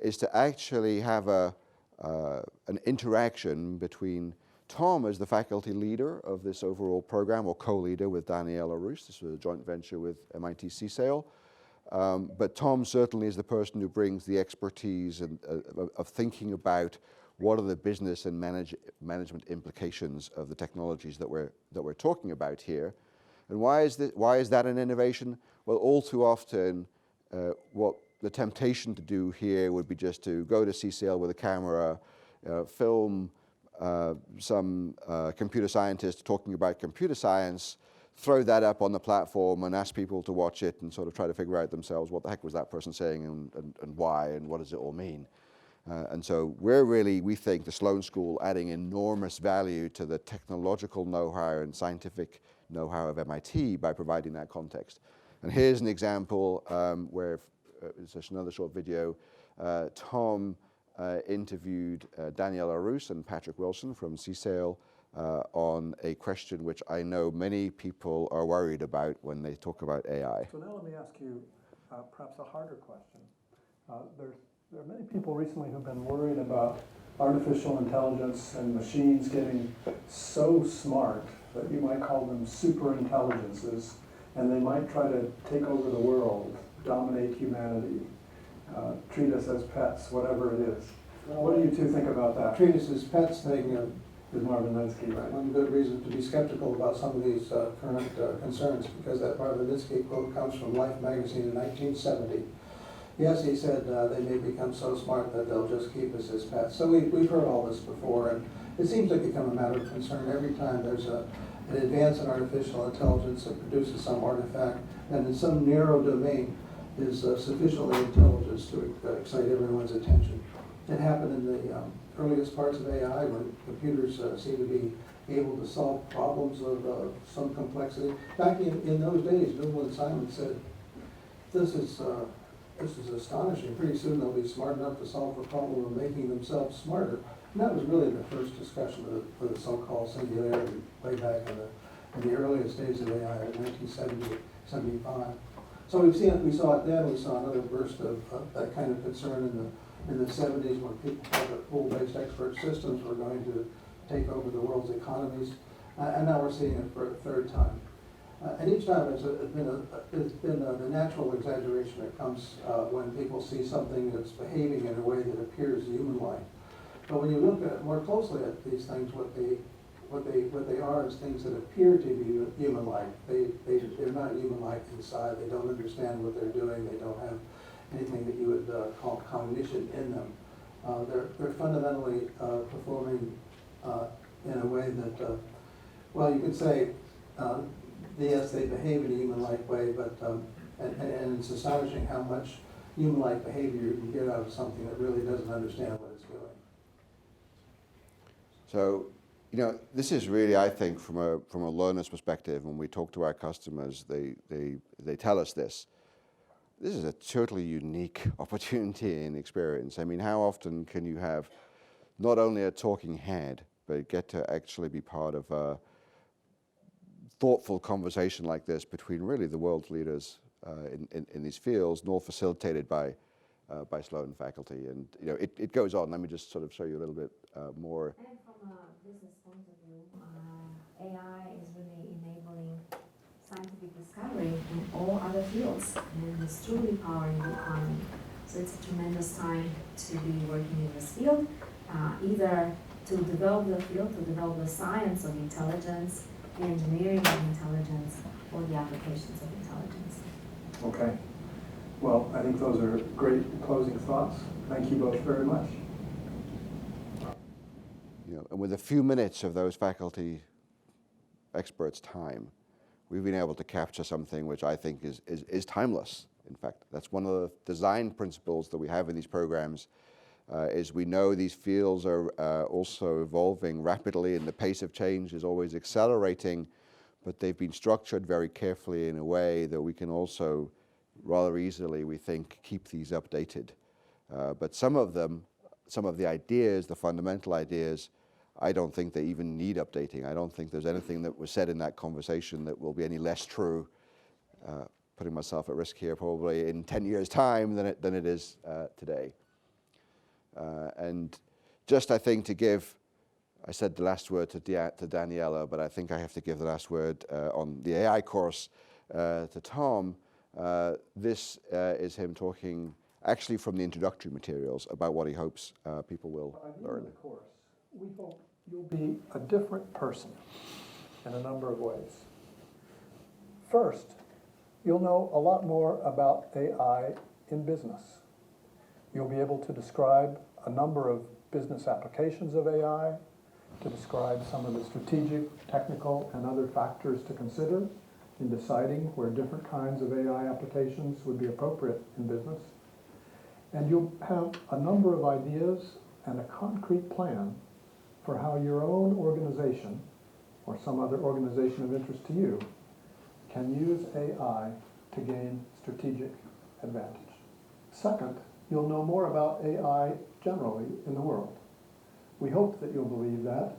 Speaker 1: is to actually have an interaction between Tom as the faculty leader of this overall program, or co-leader with Daniela Roos. This was a joint venture with MIT CSAIL. But Tom certainly is the person who brings the expertise of thinking about what are the business and management implications of the technologies that we're talking about here. And why is that an innovation? Well, all too often, what the temptation to do here would be just to go to CSAIL with a camera, film some computer scientist talking about computer science, throw that up on the platform and ask people to watch it and sort of try to figure out themselves what the heck was that person saying and why and what does it all mean. And so we think the Sloan School adding enormous value to the technological know-how and scientific know-how of MIT by providing that context. And here's an example where, it's just another short video, Tom interviewed Daniela Roos and Patrick Wilson from CSAIL on a question which I know many people are worried about when they talk about AI.
Speaker 6: So now let me ask you perhaps a harder question. There are many people recently who've been worried about artificial intelligence and machines getting so smart that you might call them super intelligences, and they might try to take over the world, dominate humanity, treat us as pets, whatever it is.
Speaker 7: Well,
Speaker 6: what do you two think about that?
Speaker 7: Treat us as pets thing
Speaker 6: Is Marvin Minsky, right?
Speaker 7: one good reason to be skeptical about some of these current concerns, because that Marvin Minsky quote comes from Life magazine in 1970. Yes, he said they may become so smart that they'll just keep us as pets. So we've heard all this before, and it seems to become a matter of concern every time there's an advance in artificial intelligence that produces some artifact, and in some narrow domain is sufficiently intelligent to excite everyone's attention. It happened in the earliest parts of AI when computers seemed to be able to solve problems of some complexity. Back in those days, Bill and Simon said, this is astonishing. Pretty soon they'll be smart enough to solve the problem of making themselves smarter. And that was really the first discussion of the so-called singularity way back in the in the earliest days of AI in 1970, 75. So we saw it then. We saw another burst of that kind of concern in the 70s when people thought that pool-based expert systems were going to take over the world's economies, and now we're seeing it for a third time. And each time it's been the natural exaggeration that comes when people see something that's behaving in a way that appears human-like. But when you look at more closely at these things, what they are is things that appear to be human-like. They're not human-like inside. They don't understand what they're doing. They don't have anything that you would call cognition in them. They're fundamentally performing in a way that, well, you could say, yes, they behave in a human-like way, but and it's astonishing how much human-like behavior you can get out of something that really doesn't understand what it's doing.
Speaker 1: So, you know, this is really, I think, from a learner's perspective, when we talk to our customers, they tell us this. This is a totally unique opportunity and experience. I mean, how often can you have not only a talking head, but get to actually be part of a thoughtful conversation like this between really the world's leaders in these fields, and all facilitated by Sloan faculty. And you know, it goes on. Let me just sort of show you a little bit more.
Speaker 8: And from a business point of view, AI is really enabling scientific discovery in all other fields, and it's truly powering the economy. So it's a tremendous time to be working in this field, either to develop the field, to develop the science of intelligence, the engineering of intelligence, or the applications of intelligence.
Speaker 6: Okay. Well, I think those are great closing thoughts. Thank you both very much.
Speaker 1: You know, and with a few minutes of those faculty experts' time, we've been able to capture something which I think is timeless. In fact, that's one of the design principles that we have in these programs, is we know these fields are also evolving rapidly, and the pace of change is always accelerating, but they've been structured very carefully in a way that we can also rather easily, we think, keep these updated. But some of the ideas, the fundamental ideas, I don't think they even need updating. I don't think there's anything that was said in that conversation that will be any less true, putting myself at risk here, probably in 10 years' time than it is today. And just, I think, to give, I said the last word to Daniela, but I think I have to give the last word on the AI course to Tom. This is him talking actually from the introductory materials about what he hopes people will learn.
Speaker 6: By the end of the course, we hope you'll be a different person in a number of ways. First, you'll know a lot more about AI in business. You'll be able to describe a number of business applications of AI, to describe some of the strategic, technical, and other factors to consider in deciding where different kinds of AI applications would be appropriate in business. And you'll have a number of ideas and a concrete plan for how your own organization, or some other organization of interest to you, can use AI to gain strategic advantage. Second, you'll know more about AI generally in the world. We hope that you'll believe that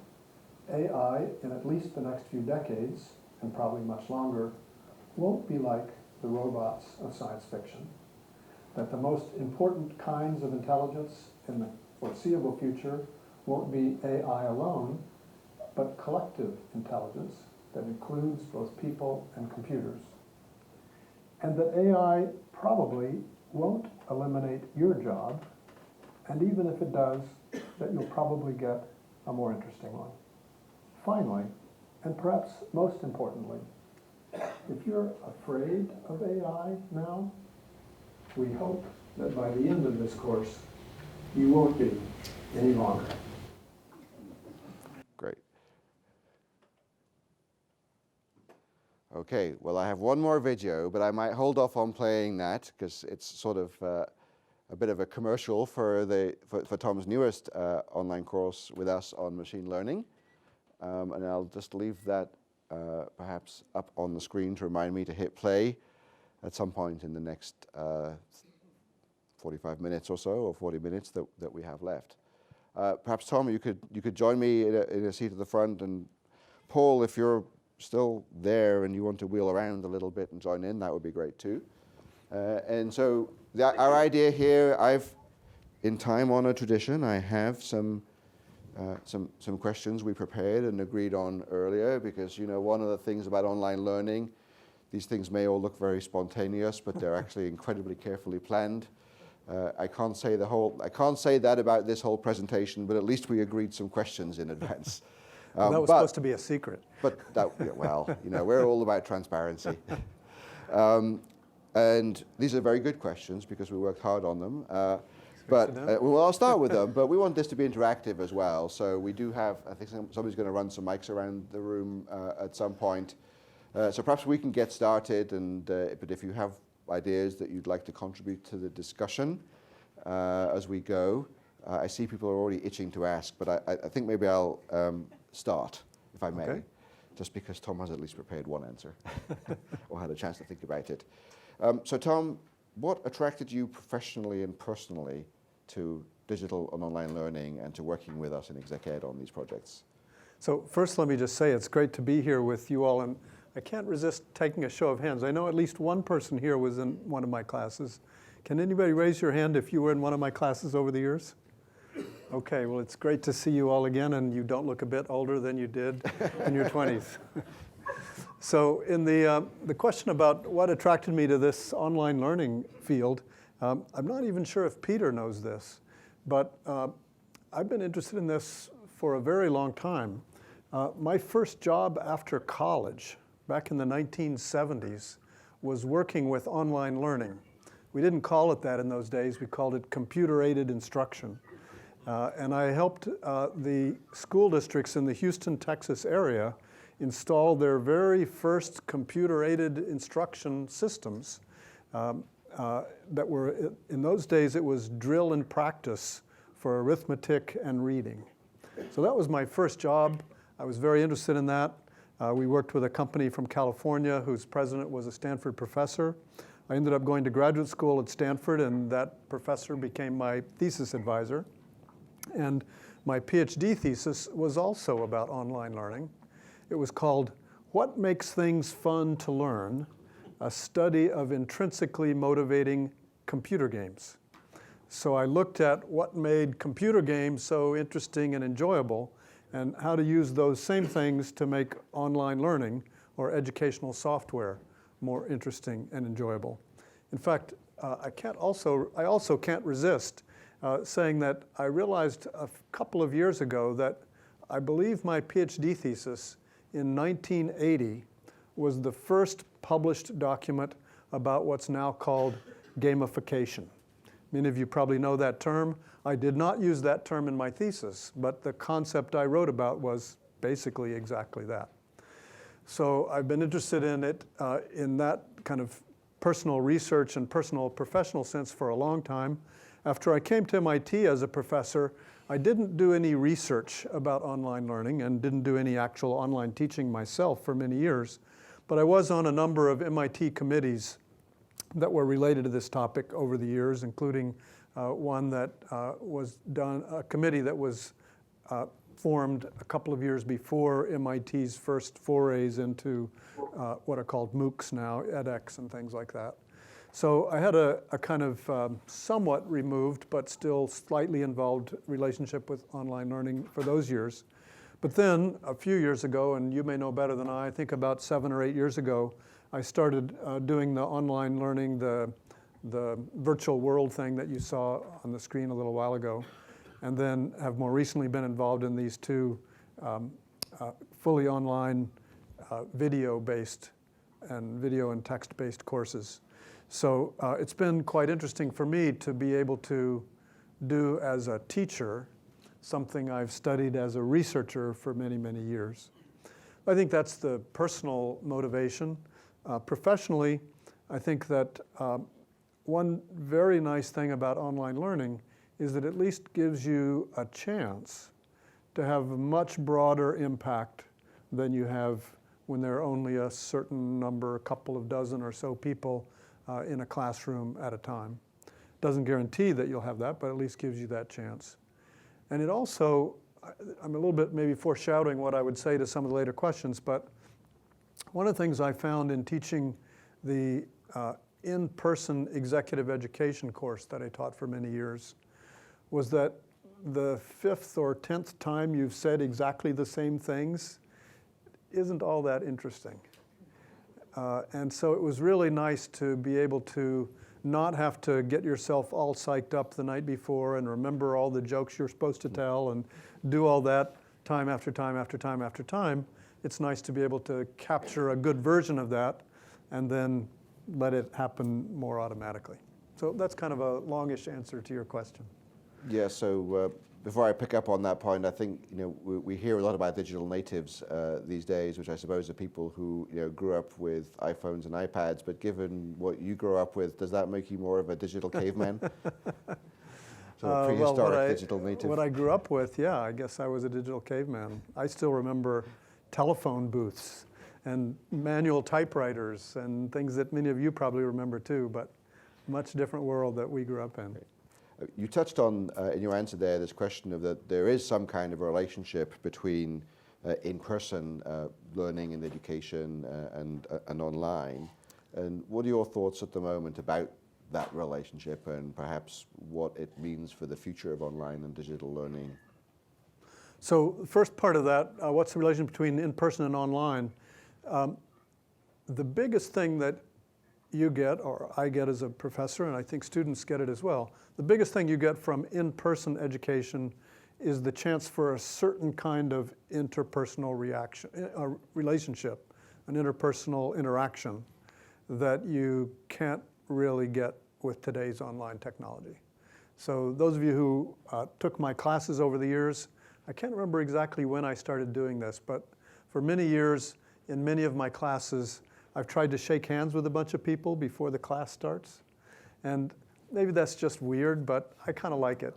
Speaker 6: AI, in at least the next few decades, and probably much longer, won't be like the robots of science fiction. That the most important kinds of intelligence in the foreseeable future won't be AI alone, but collective intelligence that includes both people and computers. And that AI probably won't eliminate your job, and even if it does, that you'll probably get a more interesting one. Finally, and perhaps most importantly, if you're afraid of AI now, we hope that by the end of this course, you won't be any longer.
Speaker 1: Great. Okay, well, I have one more video, but I might hold off on playing that because it's sort of a bit of a commercial for Tom's newest online course with us on machine learning. And I'll just leave that perhaps up on the screen to remind me to hit play at some point in the next 45 minutes or so, or 40 minutes that we have left. Perhaps, Tom, you could join me in a seat at the front, and Paul, if you're still there and you want to wheel around a little bit and join in, that would be great too. And so our idea here, in time-honored tradition, I have some questions we prepared and agreed on earlier, because one of the things about online learning, these things may all look very spontaneous, but they're actually incredibly carefully planned. I can't say that about this whole presentation, but at least we agreed some questions in advance.
Speaker 6: Well, that was supposed to be a secret.
Speaker 1: But we're all about transparency. And these are very good questions because we worked hard on them. I'll start with them, but we want this to be interactive as well. So we do have, I think somebody's going to run some mics around the room at some point. So perhaps we can get started, but if you have ideas that you'd like to contribute to the discussion as we go, I see people are already itching to ask, but I think maybe I'll start, if I may, okay, just because Tom has at least prepared one answer or had a chance to think about it. So Tom, what attracted you professionally and personally to digital and online learning and to working with us in Exec Ed on these projects?
Speaker 6: So first, let me just say it's great to be here with you all, and I can't resist taking a show of hands. I know at least one person here was in one of my classes. Can anybody raise your hand if you were in one of my classes over the years? Okay, well, it's great to see you all again, and you don't look a bit older than you did in your 20s. So in the question about what attracted me to this online learning field, I'm not even sure if Peter knows this, but I've been interested in this for a very long time. My first job after college, back in the 1970s, was working with online learning. We didn't call it that in those days. We called it computer-aided instruction. And I helped the school districts in the Houston, Texas area install their very first computer-aided instruction systems that were, in those days, it was drill and practice for arithmetic and reading. So that was my first job. I was very interested in that. We worked with a company from California whose president was a Stanford professor. I ended up going to graduate school at Stanford, and that professor became my thesis advisor. And my PhD thesis was also about online learning. It was called What Makes Things Fun to Learn? A Study of Intrinsically Motivating Computer Games. So I looked at what made computer games so interesting and enjoyable, and how to use those same things to make online learning or educational software more interesting and enjoyable. In fact, I also can't resist saying that I realized a couple of years ago that I believe my PhD thesis in 1980 was the first published document about what's now called gamification. Many of you probably know that term. I did not use that term in my thesis, but the concept I wrote about was basically exactly that. So I've been interested in it in that kind of personal research and personal professional sense for a long time. After I came to MIT as a professor, I didn't do any research about online learning and didn't do any actual online teaching myself for many years, but I was on a number of MIT committees that were related to this topic over the years, including one that a committee that was formed a couple of years before MIT's first forays into what are called MOOCs now, edX and things like that. So I had a kind of somewhat removed, but still slightly involved relationship with online learning for those years. But then a few years ago, and you may know better than I think about 7 or 8 years ago, I started doing the online learning, the virtual world thing that you saw on the screen a little while ago, and then have more recently been involved in these two fully online video-based and video and text-based courses. So it's been quite interesting for me to be able to do as a teacher something I've studied as a researcher for many, many years. I think that's the personal motivation. Professionally, I think that one very nice thing about online learning is that at least gives you a chance to have a much broader impact than you have when there are only a certain number, a couple of dozen or so people in a classroom at a time. Doesn't guarantee that you'll have that, but at least gives you that chance. And it also, I'm a little bit maybe foreshadowing what I would say to some of the later questions, but One of the things I found in teaching the in-person executive education course that I taught for many years was that the 5th or 10th time you've said exactly the same things isn't all that interesting. And so it was really nice to be able to not have to get yourself all psyched up the night before and remember all the jokes you're supposed to tell and do all that time after time after time after time. It's nice to be able to capture a good version of that and then let it happen more automatically. So that's kind of a longish answer to your question.
Speaker 1: Yeah, so before I pick up on that point, I think we hear a lot about digital natives these days, which I suppose are people who grew up with iPhones and iPads. But given what you grew up with, does that make you more of a digital caveman? So a prehistoric digital native.
Speaker 6: What I grew up with, yeah, I guess I was a digital caveman. I still remember telephone booths and manual typewriters and things that many of you probably remember too, but much different world that we grew up in.
Speaker 1: You touched on, in your answer there, this question of that there is some kind of a relationship between in-person learning and education and online. And what are your thoughts at the moment about that relationship and perhaps what it means for the future of online and digital learning?
Speaker 6: So the first part of that, what's the relation between in-person and online? The biggest thing that you get, or I get as a professor, and I think students get it as well, the biggest thing you get from in-person education is the chance for a certain kind of interpersonal relationship, an interpersonal interaction that you can't really get with today's online technology. So those of you who took my classes over the years, I can't remember exactly when I started doing this, but for many years in many of my classes, I've tried to shake hands with a bunch of people before the class starts. And maybe that's just weird, but I kind of like it.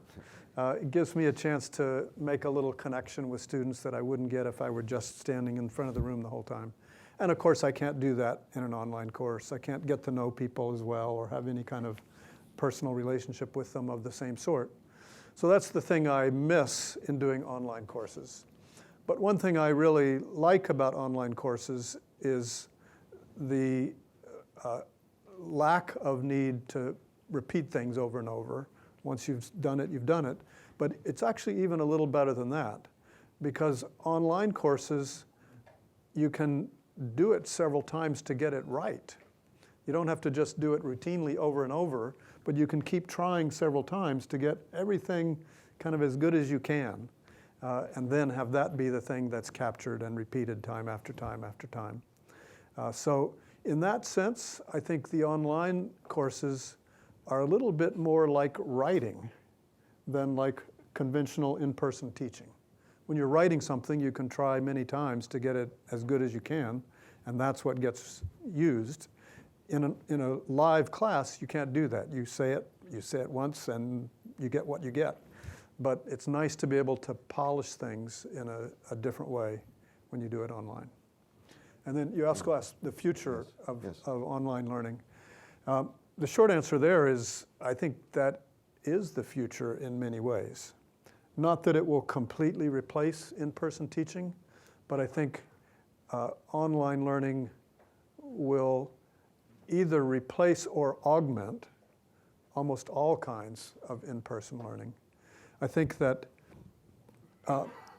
Speaker 6: It gives me a chance to make a little connection with students that I wouldn't get if I were just standing in front of the room the whole time. And of course, I can't do that in an online course. I can't get to know people as well or have any kind of personal relationship with them of the same sort. So that's the thing I miss in doing online courses. But one thing I really like about online courses is the lack of need to repeat things over and over. Once you've done it, you've done it. But it's actually even a little better than that, because online courses, you can do it several times to get it right. You don't have to just do it routinely over and over, but you can keep trying several times to get everything kind of as good as you can, and then have that be the thing that's captured and repeated time after time after time. So in that sense, I think the online courses are a little bit more like writing than like conventional in-person teaching. When you're writing something, you can try many times to get it as good as you can, and that's what gets used. In a live class, you can't do that. You say it once, and you get what you get. But it's nice to be able to polish things in a different way when you do it online. And then you also asked the future of online learning. The short answer there is, I think that is the future in many ways. Not that it will completely replace in-person teaching, but I think online learning will either replace or augment almost all kinds of in-person learning. I think that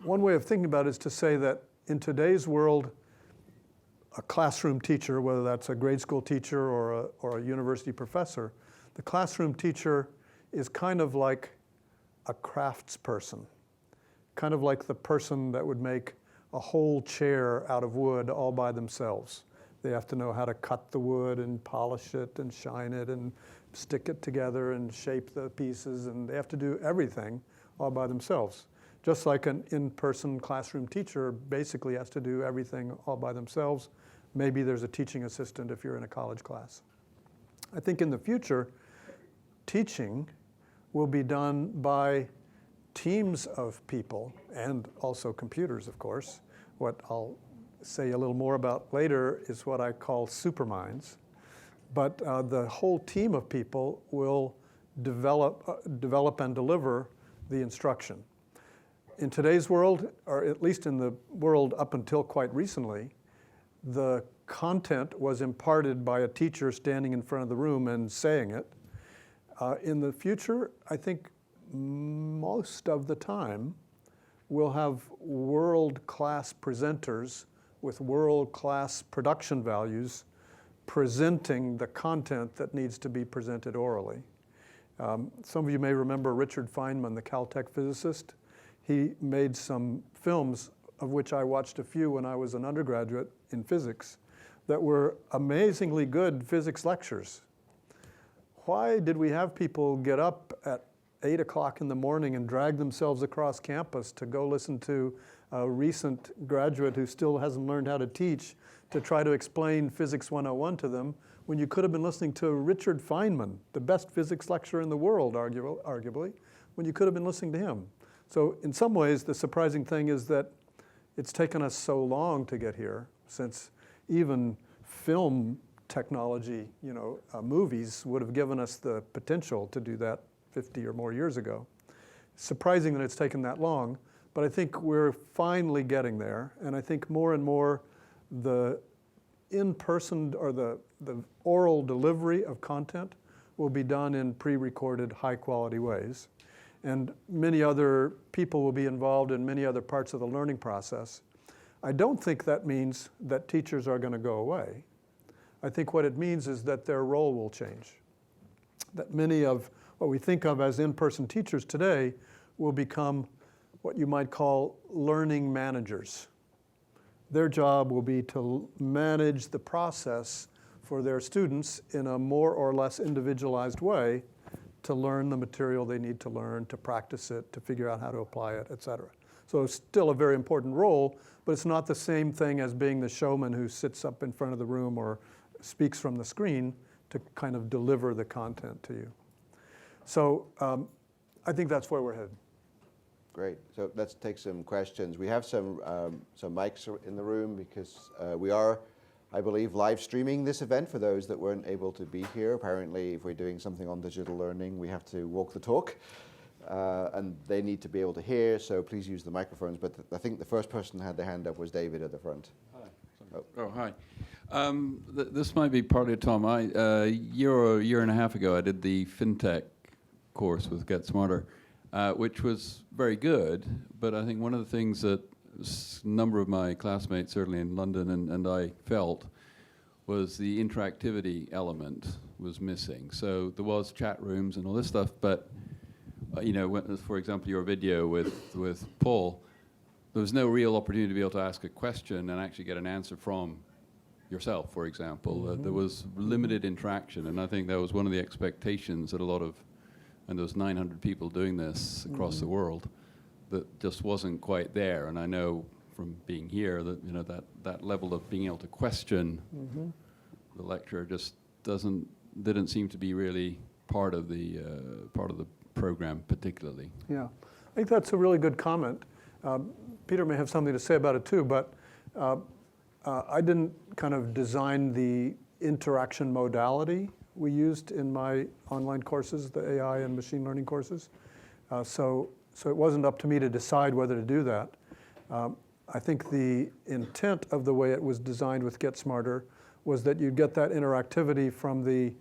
Speaker 6: one way of thinking about it is to say that in today's world, a classroom teacher, whether that's a grade school teacher or a university professor, the classroom teacher is kind of like a craftsperson, kind of like the person that would make a whole chair out of wood all by themselves. They have to know how to cut the wood and polish it and shine it and stick it together and shape the pieces, and they have to do everything all by themselves. Just like an in-person classroom teacher basically has to do everything all by themselves. Maybe there's a teaching assistant if you're in a college class. I think in the future, teaching will be done by teams of people and also computers, of course. What I'll say a little more about later is what I call superminds. But the whole team of people will develop and deliver the instruction. In today's world, or at least in the world up until quite recently, the content was imparted by a teacher standing in front of the room and saying it. In the future, I think most of the time, we'll have world-class presenters with world-class production values presenting the content that needs to be presented orally. Some of you may remember Richard Feynman, the Caltech physicist. He made some films, of which I watched a few when I was an undergraduate in physics, that were amazingly good physics lectures. Why did we have people get up at 8 o'clock in the morning and drag themselves across campus to go listen to a recent graduate who still hasn't learned how to teach to try to explain Physics 101 to them, when you could have been listening to Richard Feynman, the best physics lecturer in the world, arguably, when you could have been listening to him? So in some ways, the surprising thing is that it's taken us so long to get here, since even film technology, movies would have given us the potential to do that 50 or more years ago. Surprising that it's taken that long, but I think we're finally getting there, and I think more and more the in-person or the oral delivery of content will be done in pre-recorded, high-quality ways. And many other people will be involved in many other parts of the learning process. I don't think that means that teachers are going to go away. I think what it means is that their role will change. That many of what we think of as in-person teachers today will become what you might call learning managers. Their job will be to manage the process for their students in a more or less individualized way to learn the material they need to learn, to practice it, to figure out how to apply it, et cetera. So it's still a very important role, but it's not the same thing as being the showman who sits up in front of the room or speaks from the screen to kind of deliver the content to you. So I think that's where we're headed.
Speaker 1: Great. So let's take some questions. We have some mics in the room because we are, I believe, live streaming this event for those that weren't able to be here. Apparently, if we're doing something on digital learning, we have to walk the talk. And they need to be able to hear, so please use the microphones. But I think the first person who had their hand up was David at the front.
Speaker 9: Hi. Oh, hi. This might be partly Tom. A year and a half ago, I did the FinTech course with Get Smarter, which was very good, but I think one of the things that a number of my classmates, certainly in London, and I felt was the interactivity element was missing. So there was chat rooms and all this stuff, but for example, your video with Paul, there was no real opportunity to be able to ask a question and actually get an answer from yourself, for example. There was limited interaction, and I think that was one of the expectations that a lot of, and there was 900 people doing this across the world, that just wasn't quite there. And I know from being here that that level of being able to question the lecturer just didn't seem to be really part of the program particularly.
Speaker 6: Yeah, I think that's a really good comment. Peter may have something to say about it too, but I didn't kind of design the interaction modality we used in my online courses, the AI and machine learning courses. So it wasn't up to me to decide whether to do that. I think the intent of the way it was designed with Get Smarter was that you'd get that interactivity from the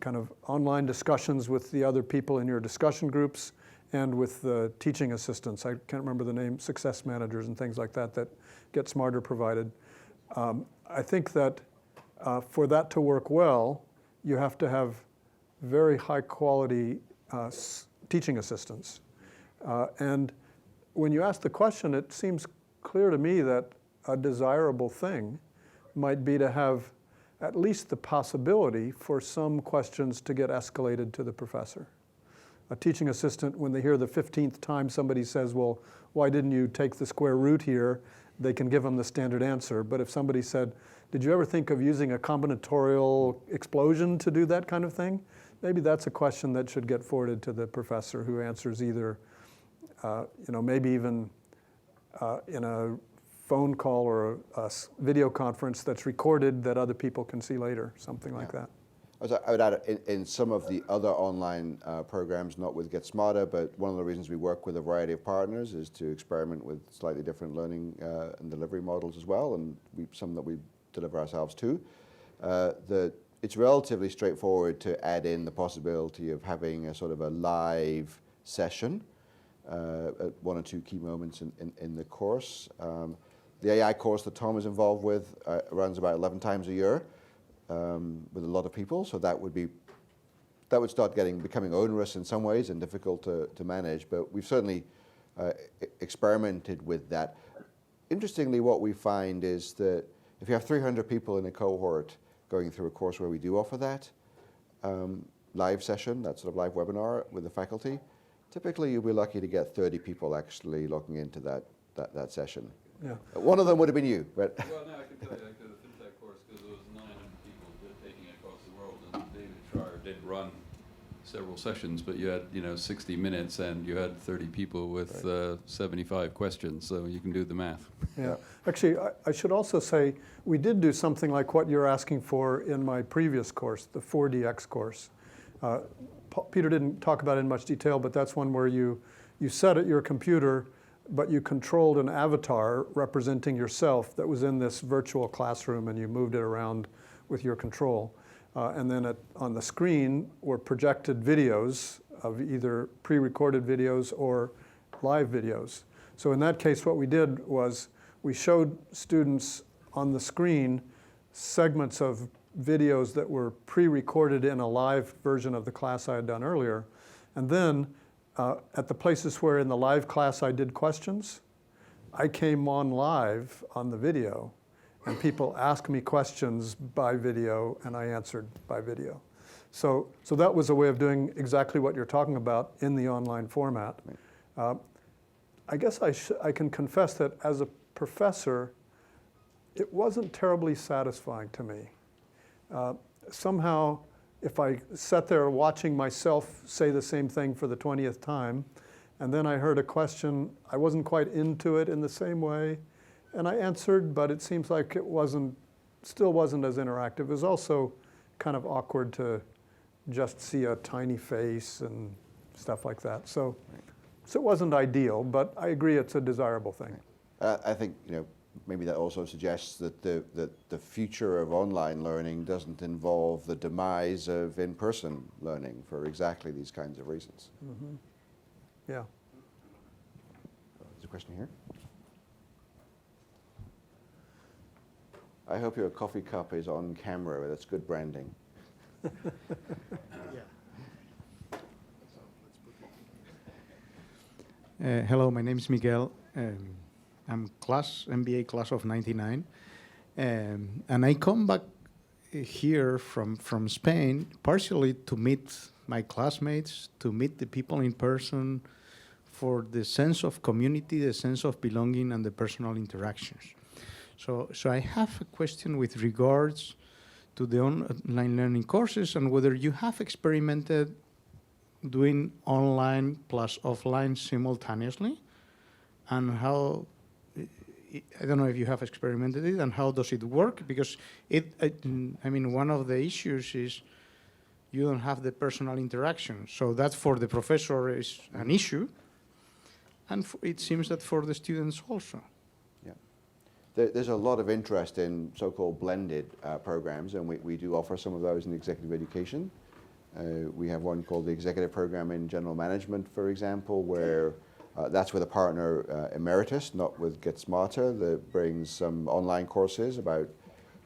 Speaker 6: kind of online discussions with the other people in your discussion groups and with the teaching assistants. I can't remember the name, success managers and things like that Get Smarter provided. I think that for that to work well, you have to have very high quality teaching assistants. And when you ask the question, it seems clear to me that a desirable thing might be to have at least the possibility for some questions to get escalated to the professor. A teaching assistant, when they hear the 15th time somebody says, well, why didn't you take the square root here? They can give them the standard answer. But if somebody said, did you ever think of using a combinatorial explosion to do that kind of thing? Maybe that's a question that should get forwarded to the professor, who answers either, maybe even in a phone call or a video conference that's recorded that other people can see later, something like that.
Speaker 1: I would add, in some of the other online programs, not with Get Smarter, but one of the reasons we work with a variety of partners is to experiment with slightly different learning and delivery models as well, and some that we deliver ourselves to. It's relatively straightforward to add in the possibility of having a sort of a live session at one or two key moments in the course. The AI course that Tom is involved with runs about 11 times a year with a lot of people, so that would start becoming onerous in some ways and difficult to manage, but we've certainly experimented with that. Interestingly, what we find is that if you have 300 people in a cohort going through a course where we do offer that live session, that sort of live webinar with the faculty, typically you'll be lucky to get 30 people actually logging into that session.
Speaker 6: Yeah.
Speaker 1: One of them would have been you, but
Speaker 9: Well, no, I can tell you, like, the FinTech course, because there was 900 people taking it across the world, and David Schreier did run several sessions, but you had, 60 minutes, and you had 30 people with 75 questions, so you can do the math.
Speaker 6: Yeah. Actually, I should also say, we did do something like what you're asking for in my previous course, the 4DX course. Peter didn't talk about it in much detail, but that's one where you sat at your computer, but you controlled an avatar representing yourself that was in this virtual classroom, and you moved it around with your control. And then on the screen were projected videos of either pre-recorded videos or live videos. So in that case, what we did was we showed students on the screen segments of videos that were pre-recorded in a live version of the class I had done earlier. And then at the places where in the live class I did questions, I came on live on the video, and people asked me questions by video, and I answered by video. So that was a way of doing exactly what you're talking about in the online format. I guess I can confess that as a professor, it wasn't terribly satisfying to me. Somehow, if I sat there watching myself say the same thing for the 20th time, and then I heard a question, I wasn't quite into it in the same way, and I answered, but it seems like it still wasn't as interactive. It was also kind of awkward to just see a tiny face and stuff like that. So it wasn't ideal, but I agree it's a desirable thing.
Speaker 1: I think maybe that also suggests that the future of online learning doesn't involve the demise of in-person learning for exactly these kinds of reasons.
Speaker 6: Mm-hmm. Yeah.
Speaker 1: There's a question here. I hope your coffee cup is on camera. That's good branding.
Speaker 10: Hello, my name is Miguel. I'm MBA class of 99. And I come back here from Spain partially to meet my classmates, to meet the people in person, for the sense of community, the sense of belonging, and the personal interactions. So I have a question with regards to the online learning courses and whether you have experimented doing online plus offline simultaneously, and how, I don't know if you have experimented it, and how does it work? Because one of the issues is you don't have the personal interaction. So that for the professor is an issue, and it seems that for the students also.
Speaker 1: There's a lot of interest in so-called blended programs, and we do offer some of those in executive education. We have one called the Executive Program in General Management, for example, where that's with a partner emeritus, not with Get Smarter, that brings some online courses about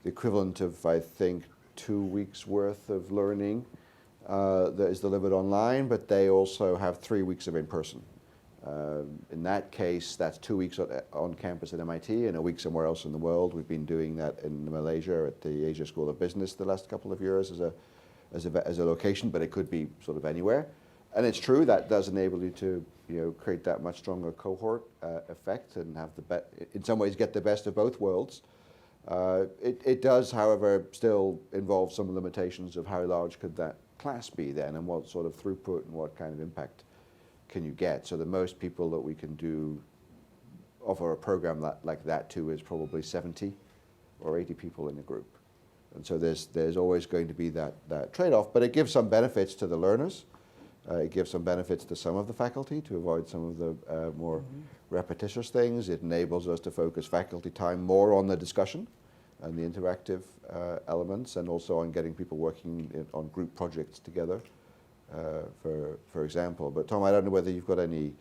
Speaker 1: the equivalent of, I think, 2 weeks worth of learning that is delivered online, but they also have 3 weeks of in-person. In that case, that's 2 weeks on campus at MIT and a week somewhere else in the world. We've been doing that in Malaysia at the Asia School of Business the last couple of years as a location, but it could be sort of anywhere. And it's true that does enable you to create that much stronger cohort effect and have in some ways get the best of both worlds. It does, however, still involve some limitations of how large could that class be then, and what sort of throughput and what kind of impact can you get. So the most people that we can offer a program like that to is probably 70 or 80 people in a group. And so there's always going to be that trade-off, but it gives some benefits to the learners. It gives some benefits to some of the faculty to avoid some of the more repetitious things. It enables us to focus faculty time more on the discussion and the interactive elements, and also on getting people working on group projects together, for example. But Tom, I don't know whether you've got any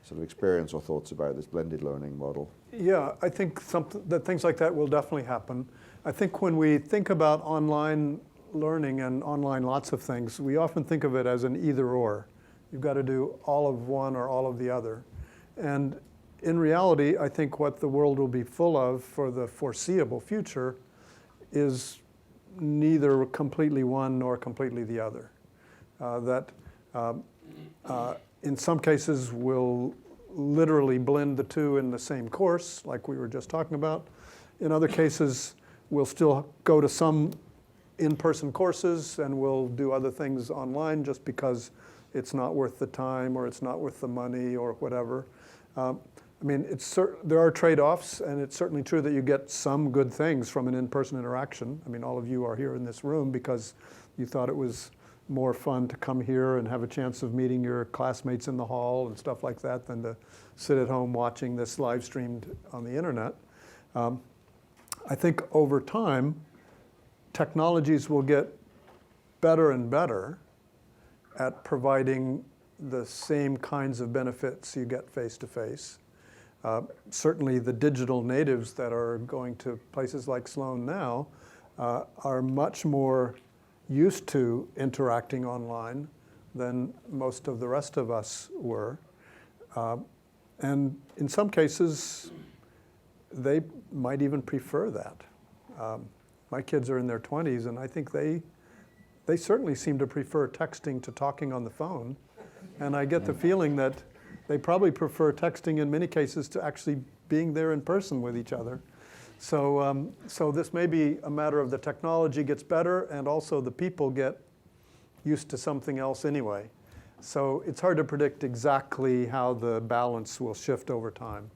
Speaker 1: sort of experience or thoughts about this blended learning model.
Speaker 6: Yeah, I think that things like that will definitely happen. I think when we think about online learning and online lots of things, we often think of it as an either or. You've got to do all of one or all of the other. And in reality, I think what the world will be full of for the foreseeable future is neither completely one nor completely the other. In some cases we'll literally blend the two in the same course, like we were just talking about. In other cases, we'll still go to some in-person courses and we'll do other things online just because it's not worth the time or it's not worth the money or whatever. I mean, there are trade-offs, and it's certainly true that you get some good things from an in-person interaction. I mean, all of you are here in this room because you thought it was more fun to come here and have a chance of meeting your classmates in the hall and stuff like that than to sit at home watching this live streamed on the internet. I think over time, technologies will get better and better at providing the same kinds of benefits you get face-to-face. Certainly the digital natives that are going to places like Sloan now are much more used to interacting online than most of the rest of us were. And in some cases, they might even prefer that. My kids are in their 20s, and I think they certainly seem to prefer texting to talking on the phone. And I get the feeling that they probably prefer texting in many cases to actually being there in person with each other. So this may be a matter of the technology gets better and also the people get used to something else anyway. So it's hard to predict exactly how the balance will shift over time,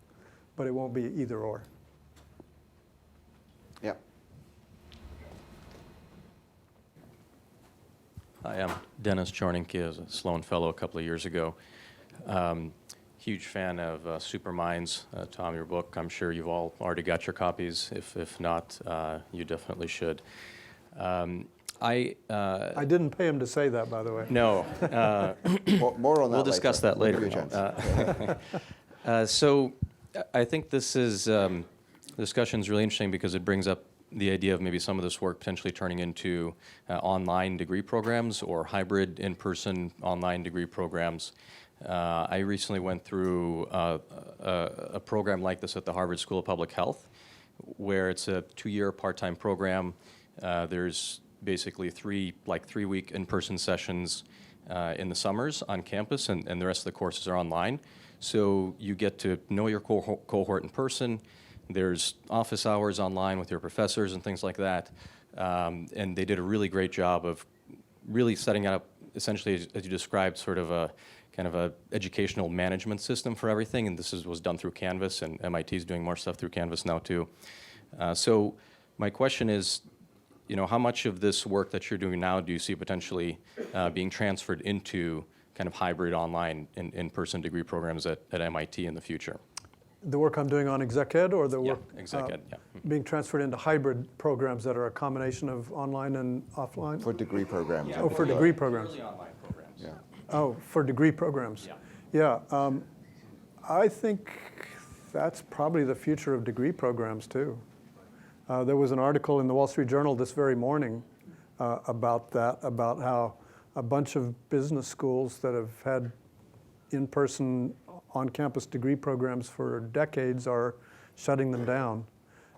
Speaker 6: but it won't be either or.
Speaker 1: Yeah.
Speaker 11: Hi, I'm Dennis Chorninky, as a Sloan Fellow a couple of years ago. Huge fan of Superminds. Tom, your book, I'm sure you've all already got your copies. If not, you definitely should. I
Speaker 6: didn't pay him to say that, by the way.
Speaker 11: No.
Speaker 1: More on that
Speaker 11: We'll discuss that later.
Speaker 1: Give you a chance.
Speaker 11: So I think this discussion is really interesting because it brings up the idea of maybe some of this work potentially turning into online degree programs or hybrid in-person online degree programs. I recently went through a program like this at the Harvard School of Public Health, where it's a 2-year part-time program. There's basically 3-week in-person sessions in the summers on campus, and the rest of the courses are online. So you get to know your cohort in person. There's office hours online with your professors and things like that. And they did a really great job of really setting up, essentially, as you described, sort of a kind of a educational management system for everything. And this was done through Canvas, and MIT is doing more stuff through Canvas now too. So my question is, how much of this work that you're doing now do you see potentially being transferred into kind of hybrid online in-person degree programs at MIT in the future?
Speaker 6: The work I'm doing on exec ed, or the work
Speaker 11: exec ed,
Speaker 6: being transferred into hybrid programs that are a combination of online and offline?
Speaker 1: For degree programs.
Speaker 6: Oh, for degree programs.
Speaker 11: Really online programs.
Speaker 1: Yeah.
Speaker 6: Oh, for degree programs. Yeah. I think that's probably the future of degree programs too. There was an article in the Wall Street Journal this very morning about that, about how a bunch of business schools that have had in-person on-campus degree programs for decades are shutting them down.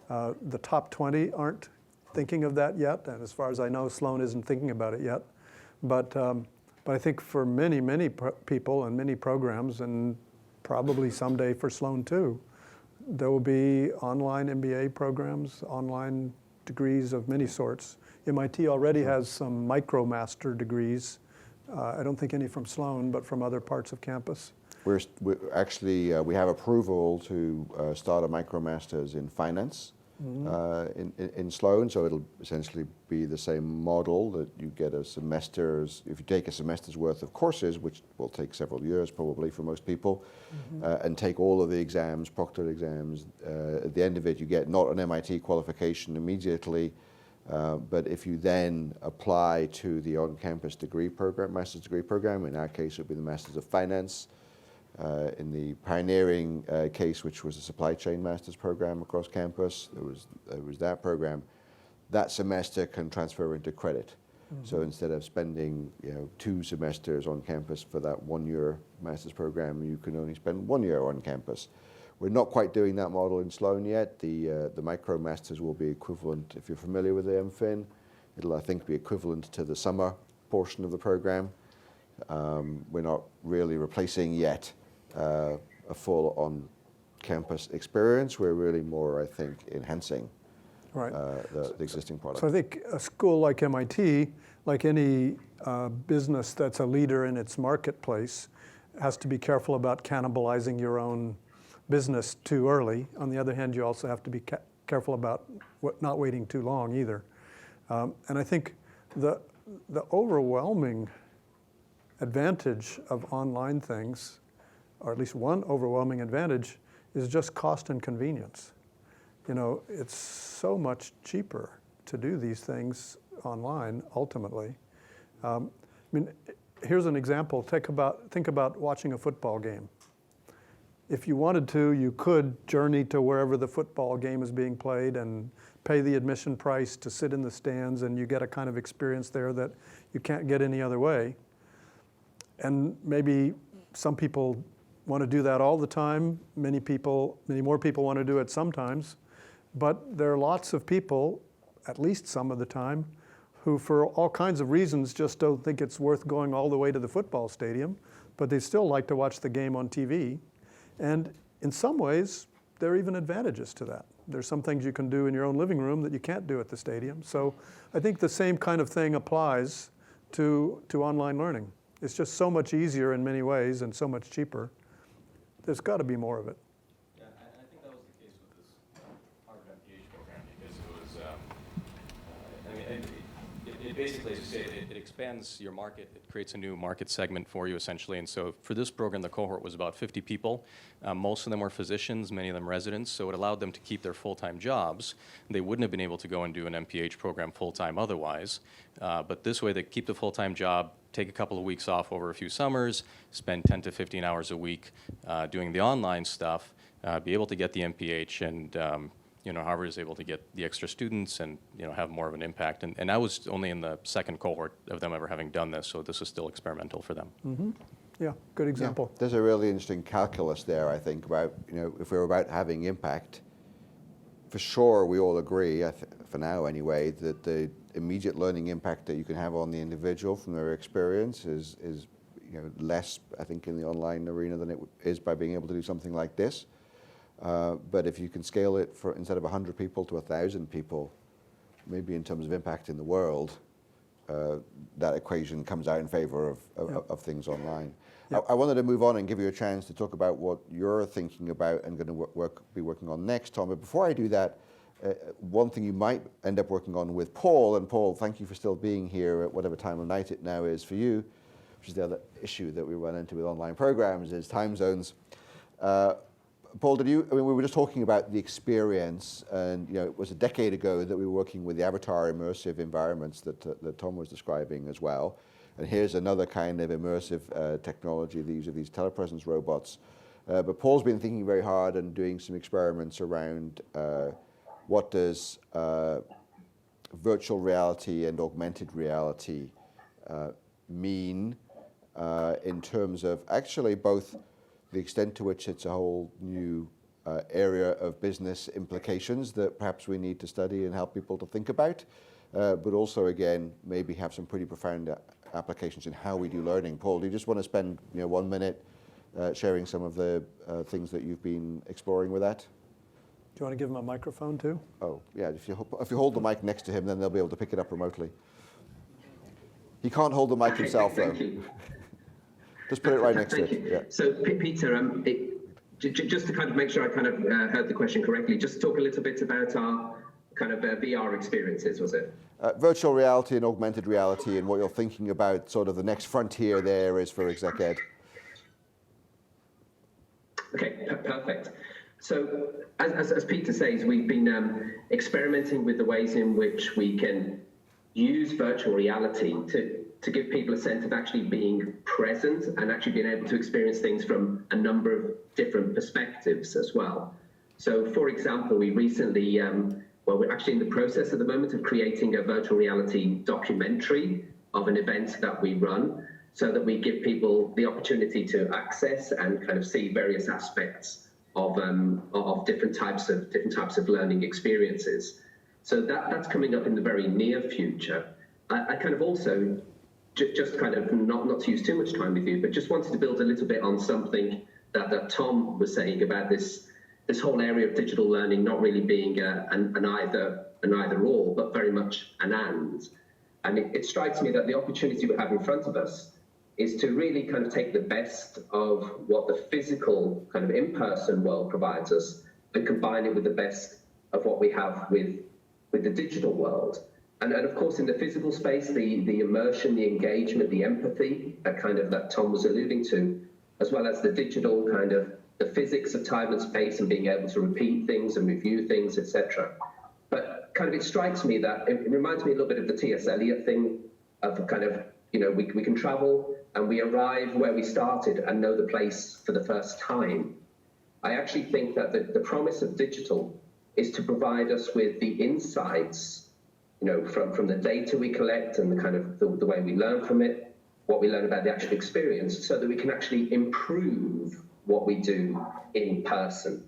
Speaker 6: The top 20 aren't thinking of that yet, and as far as I know, Sloan isn't thinking about it yet. But I think for many people and many programs, and probably someday for Sloan too, there will be online MBA programs, online degrees of many sorts. MIT already has some MicroMaster degrees. I don't think any from Sloan, but from other parts of campus.
Speaker 1: We have approval to start a MicroMasters in finance, in Sloan, so it'll essentially be the same model that you get a semester's, if you take a semester's worth of courses, which will take several years probably for most people, and take all of the exams, proctored exams, at the end of it you get not an MIT qualification immediately, but if you then apply to the on-campus degree program, master's degree program, in our case it would be the Masters of Finance. In the pioneering case, which was a supply chain master's program across campus, there was that program. That semester can transfer into credit. So instead of spending 2 semesters on campus for that 1-year master's program, you can only spend 1 year on campus. We're not quite doing that model in Sloan yet. The micro masters will be equivalent, if you're familiar with the MFin, it'll I think be equivalent to the summer portion of the program. We're not really replacing yet a full on-campus experience. We're really more, I think, enhancing the existing product.
Speaker 6: So I think a school like MIT, like any business that's a leader in its marketplace, has to be careful about cannibalizing your own business too early. On the other hand, you also have to be careful about not waiting too long either. And I think the overwhelming advantage of online things, or at least one overwhelming advantage, is just cost and convenience. It's so much cheaper to do these things online, ultimately. I mean, here's an example. Think about watching a football game. If you wanted to, you could journey to wherever the football game is being played and pay the admission price to sit in the stands, and you get a kind of experience there that you can't get any other way. And maybe some people want to do that all the time. Many more people want to do it sometimes. But there are lots of people, at least some of the time, who for all kinds of reasons just don't think it's worth going all the way to the football stadium, but they still like to watch the game on TV. And in some ways, there are even advantages to that. There's some things you can do in your own living room that you can't do at the stadium. So I think the same kind of thing applies to online learning. It's just so much easier in many ways and so much cheaper. There's got to be more of it.
Speaker 11: Yeah, I think that was the case with this Harvard MPH program, because it was, it basically, as you say, it expands your market. It creates a new market segment for you, essentially. And so for this program, the cohort was about 50 people. Most of them were physicians, many of them residents, so it allowed them to keep their full-time jobs. They wouldn't have been able to go and do an MPH program full-time otherwise. But this way, they keep the full-time job, take a couple of weeks off over a few summers, spend 10 to 15 hours a week doing the online stuff, be able to get the MPH, and Harvard is able to get the extra students and have more of an impact. And I was only in the second cohort of them ever having done this, so this is still experimental for them.
Speaker 6: Mm-hmm. Yeah, good example.
Speaker 1: Yeah, there's a really interesting calculus there, I think, about if we're about having impact. For sure, we all agree, for now anyway, that the immediate learning impact that you can have on the individual from their experience is less, I think, in the online arena than it is by being able to do something like this. But if you can scale it for instead of 100 people to 1,000 people, maybe in terms of impact in the world, that equation comes out in favor of things online. Yep. I wanted to move on and give you a chance to talk about what you're thinking about and going to be working on next, Tom. But before I do that, one thing you might end up working on with Paul, and Paul, thank you for still being here at whatever time of night it now is for you, which is the other issue that we run into with online programs, is time zones. Paul, we were just talking about the experience, and it was a decade ago that we were working with the avatar immersive environments that Tom was describing as well. And here's another kind of immersive technology. These are these telepresence robots. But Paul's been thinking very hard and doing some experiments around what does virtual reality and augmented reality mean in terms of actually both the extent to which it's a whole new area of business implications that perhaps we need to study and help people to think about, but also, again, maybe have some pretty profound applications in how we do learning. Paul, do you just want to spend 1 minute sharing some of the things that you've been exploring with that?
Speaker 6: Do you want to give him a microphone too?
Speaker 1: Oh, yeah, if you hold the mic next to him, then they'll be able to pick it up remotely. He can't hold the mic himself, though. Just put it right next to it. Yeah.
Speaker 2: So, Peter, Just to kind of make sure I kind of heard the question correctly, just talk a little bit about our kind of VR experiences, was it?
Speaker 1: Virtual reality and augmented reality, and what you're thinking about sort of the next frontier there is for exec ed.
Speaker 2: Okay, perfect. So as Peter says, we've been experimenting with the ways in which we can use virtual reality to give people a sense of actually being present and actually being able to experience things from a number of different perspectives as well. So for example, we recently, well, we're actually in the process at the moment of creating a virtual reality documentary of an event that we run, so that we give people the opportunity to access and kind of see various aspects of different types of learning experiences. So that's coming up in the very near future. I kind of also, just kind of not to use too much time with you, but just wanted to build a little bit on something that Tom was saying about this whole area of digital learning not really being an either or, but very much an and. And it strikes me that the opportunity we have in front of us is to really kind of take the best of what the physical kind of in-person world provides us and combine it with the best of what we have with the digital world. And of course, in the physical space, the immersion, the engagement, the empathy that Tom was alluding to, as well as the digital kind of the physics of time and space and being able to repeat things and review things, etc. But kind of it strikes me that it reminds me a little bit of the T.S. Eliot thing of kind of, you know, we can travel and we arrive where we started and know the place for the first time. I actually think that the promise of digital is to provide us with the insights, you know, from the data we collect and the kind of the way we learn from it, what we learn about the actual experience, so that we can actually improve what we do in person.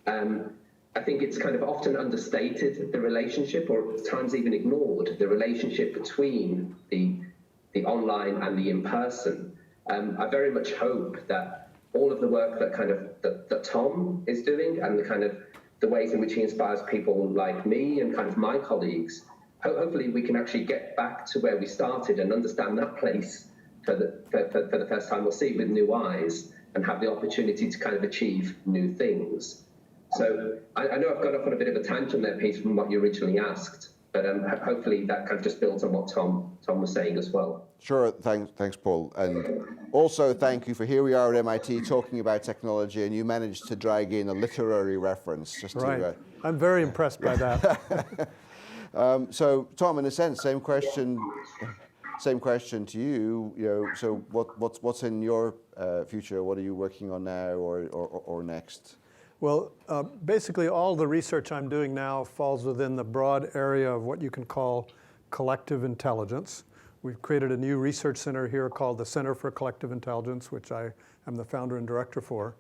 Speaker 2: I think it's kind of often understated, the relationship, or at times even ignored, the relationship between the online and the in-person. I very much hope that all of the work that Tom is doing and the ways in which he inspires people like me and kind of my colleagues, hopefully we can actually get back to where we started and understand that place for the first time, we'll see with new eyes and have the opportunity to kind of achieve new things. So I know I've gone off on a bit of a tangent there, Pete, from what you originally asked, but hopefully that kind of just builds on what Tom was saying as well.
Speaker 1: Sure, thanks, Paul. And also thank you for here we are at MIT talking about technology, and you managed to drag in a literary reference. Just
Speaker 12: right.
Speaker 1: To,
Speaker 12: I'm very impressed by that.
Speaker 1: So, Tom, in a sense, same question to you. You know, so what's in your future? What are you working on now or next?
Speaker 12: Well, basically all the research I'm doing now falls within the broad area of what you can call collective intelligence. We've created a new research center here called the Center for Collective Intelligence, which I am the founder and director for.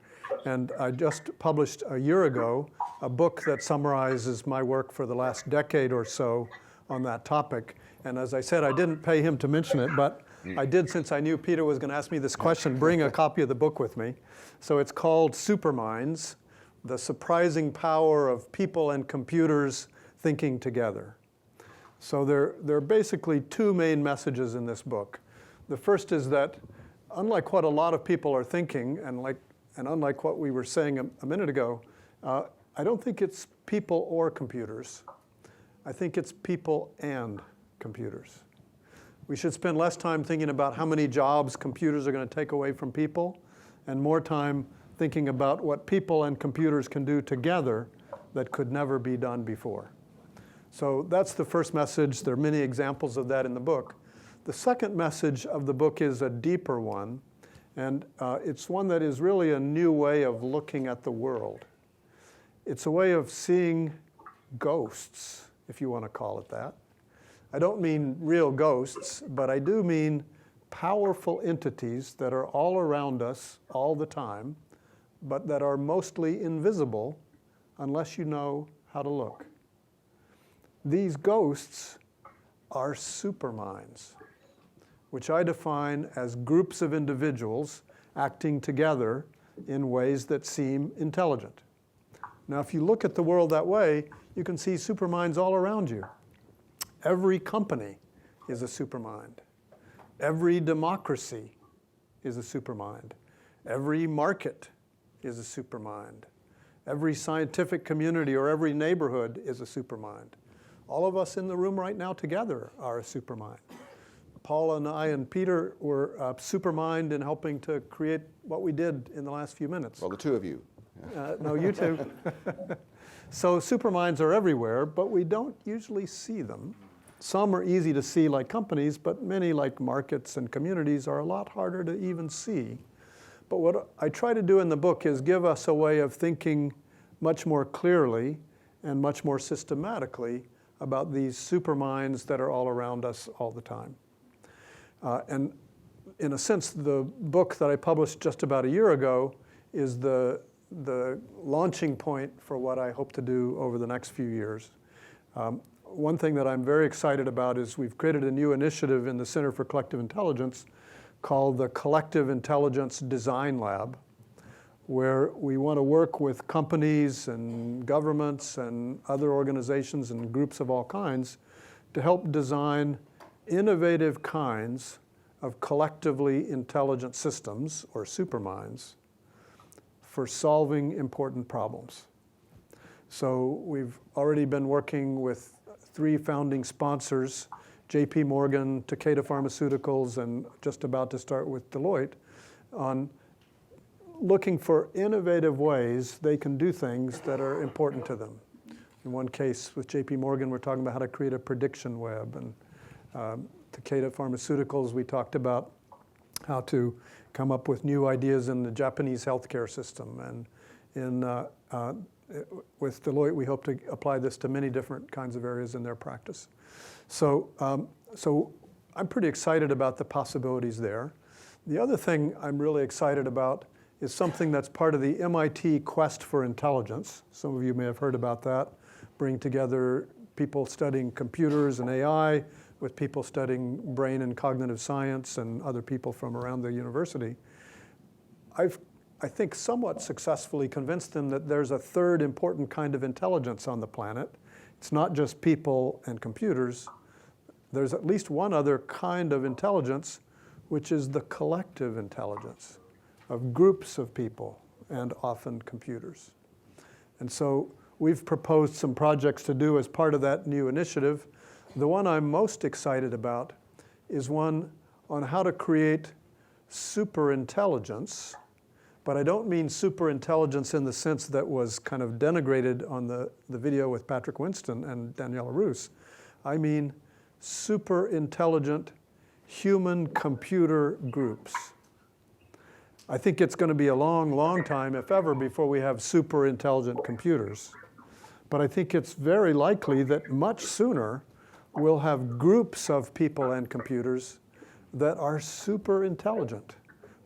Speaker 12: And I just published a year ago a book that summarizes my work for the last decade or so on that topic. And as I said, I didn't pay him to mention it, but I did, since I knew Peter was going to ask me this question, bring a copy of the book with me. So it's called Superminds: The Surprising Power of People and Computers Thinking Together. So there are basically two main messages in this book. The first is that unlike what a lot of people are thinking, and unlike what we were saying a minute ago, I don't think it's people or computers. I think it's people and computers. We should spend less time thinking about how many jobs computers are going to take away from people, and more time thinking about what people and computers can do together that could never be done before. So that's the first message. There are many examples of that in the book. The second message of the book is a deeper one, and it's one that is really a new way of looking at the world. It's a way of seeing ghosts, if you want to call it that. I don't mean real ghosts, but I do mean powerful entities that are all around us all the time, but that are mostly invisible unless you know how to look. These ghosts are superminds, which I define as groups of individuals acting together in ways that seem intelligent. Now, if you look at the world that way, you can see superminds all around you. Every company is a supermind. Every democracy is a supermind. Every market is a supermind. Every scientific community or every neighborhood is a supermind. All of us in the room right now together are a supermind. Paula and I and Peter were a supermind in helping to create what we did in the last few minutes.
Speaker 1: Well, the two of you.
Speaker 12: No, you too. So superminds are everywhere, but we don't usually see them. Some are easy to see like companies, but many like markets and communities are a lot harder to even see. But what I try to do in the book is give us a way of thinking much more clearly and much more systematically about these superminds that are all around us all the time. And in a sense, the book that I published just about a year ago is the launching point for what I hope to do over the next few years. One thing that I'm very excited about is we've created a new initiative in the Center for Collective Intelligence called the Collective Intelligence Design Lab, where we want to work with companies and governments and other organizations and groups of all kinds to help design innovative kinds of collectively intelligent systems, or superminds, for solving important problems. So we've already been working with 3 founding sponsors, JP Morgan, Takeda Pharmaceuticals, and just about to start with Deloitte, on looking for innovative ways they can do things that are important to them. In one case with JP Morgan, we're talking about how to create a prediction web. And Takeda Pharmaceuticals, we talked about how to come up with new ideas in the Japanese healthcare system. And with Deloitte, we hope to apply this to many different kinds of areas in their practice. So I'm pretty excited about the possibilities there. The other thing I'm really excited about is something that's part of the MIT Quest for Intelligence. Some of you may have heard about that. Bring together people studying computers and AI with people studying brain and cognitive science and other people from around the university. I think somewhat successfully convinced them that there's a third important kind of intelligence on the planet. It's not just people and computers. There's at least one other kind of intelligence, which is the collective intelligence of groups of people and often computers. And so we've proposed some projects to do as part of that new initiative. The one I'm most excited about is one on how to create superintelligence. But I don't mean superintelligence in the sense that was kind of denigrated on the video with Patrick Winston and Daniela Roos. I mean super intelligent human-computer groups. I think it's going to be a long, long time, if ever, before we have super intelligent computers. But I think it's very likely that much sooner we'll have groups of people and computers that are super intelligent.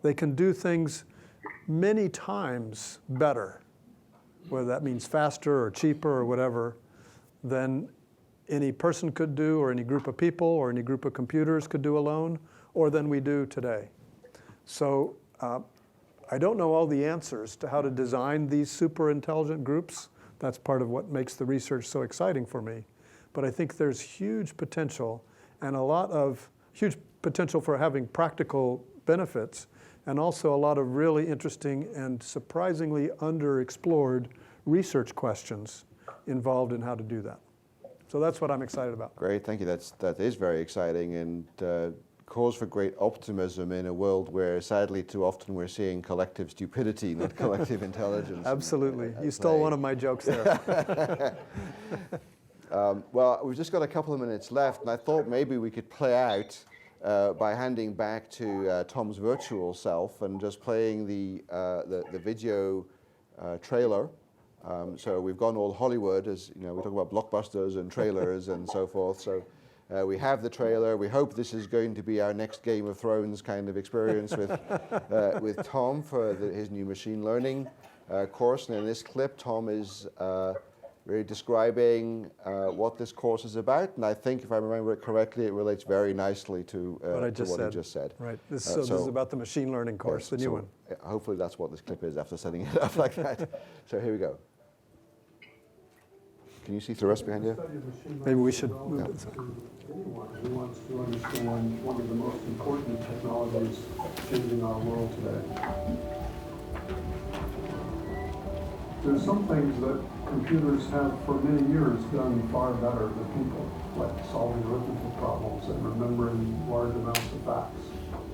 Speaker 12: They can do things many times better, whether that means faster or cheaper or whatever, than any person could do, or any group of people, or any group of computers could do alone, or than we do today. So I don't know all the answers to how to design these super intelligent groups. That's part of what makes the research so exciting for me. But I think there's huge potential, and a lot of huge potential for having practical benefits, and also a lot of really interesting and surprisingly underexplored research questions involved in how to do that. So that's what I'm excited about.
Speaker 1: Great, thank you. That is very exciting, and cause for great optimism in a world where sadly too often we're seeing collective stupidity, not collective intelligence.
Speaker 12: Absolutely. You stole one of my jokes there.
Speaker 1: Well, we've just got a couple of minutes left, and I thought maybe we could play out by handing back to Tom's virtual self and just playing the video trailer. So we've gone all Hollywood, as you know, we talk about blockbusters and trailers and so forth. So we have the trailer. We hope this is going to be our next Game of Thrones kind of experience with Tom for his new machine learning course. And in this clip, Tom is really describing what this course is about. And I think, if I remember it correctly, it relates very nicely to what he just said.
Speaker 12: Right. This is about the machine learning course, the new one.
Speaker 1: Hopefully that's what this clip is after setting it up like that. So here we go. Can you see through us behind you?
Speaker 12: Maybe we should move it.
Speaker 6: Anyone who wants to understand one of the most important technologies changing our world today. There's some things that computers have for many years done far better than people, like solving arithmetic problems and remembering large amounts of facts.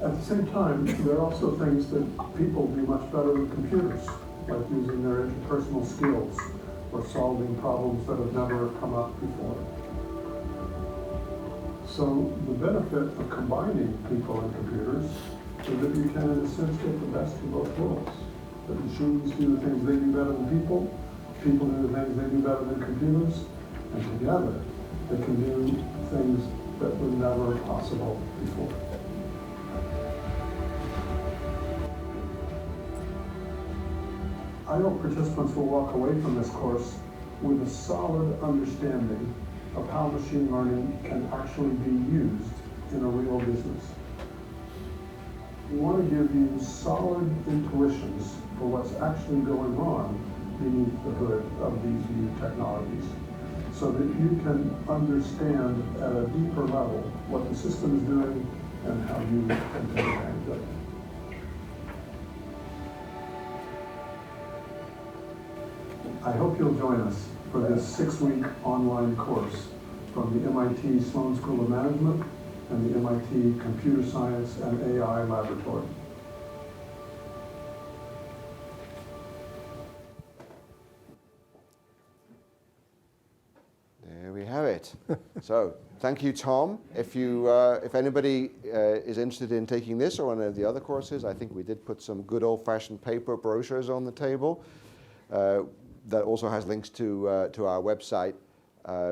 Speaker 6: At the same time, there are also things that people do much better than computers, like using their interpersonal skills or solving problems that have never come up before. So the benefit of combining people and computers is that you can, in a sense, get the best of both worlds. The machines do the things they do better than people do the things they do better than computers, and together they can do things that were never possible before. I hope participants will walk away from this course with a solid understanding of how machine learning can actually be used in a real business. We want to give you solid intuitions for what's actually going on beneath the hood of these new technologies, so that you can understand at a deeper level what the system is doing and how you can take advantage of it. I hope you'll join us for this 6-week online course from the MIT Sloan School of Management and the MIT Computer Science and AI Laboratory.
Speaker 1: There we have it. So, thank you, Tom. If anybody is interested in taking this or one of the other courses, I think we did put some good old-fashioned paper brochures on the table. That also has links to our website.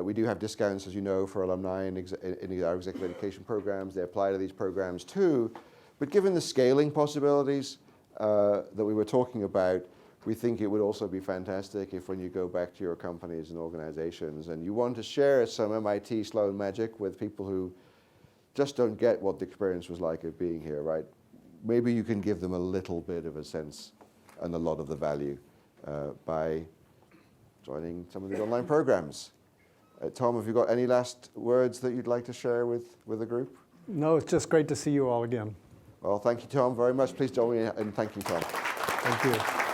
Speaker 1: We do have discounts, as you know, for alumni in our executive education programs. They apply to these programs too. But given the scaling possibilities that we were talking about, we think it would also be fantastic if when you go back to your companies and organizations and you want to share some MIT Sloan magic with people who just don't get what the experience was like of being here, right? Maybe you can give them a little bit of a sense and a lot of the value by joining some of these online programs. Tom, have you got any last words that you'd like to share with the group?
Speaker 12: No, it's just great to see you all again.
Speaker 1: Well, thank you, Tom, very much. Please join me in thanking Tom.
Speaker 12: Thank you.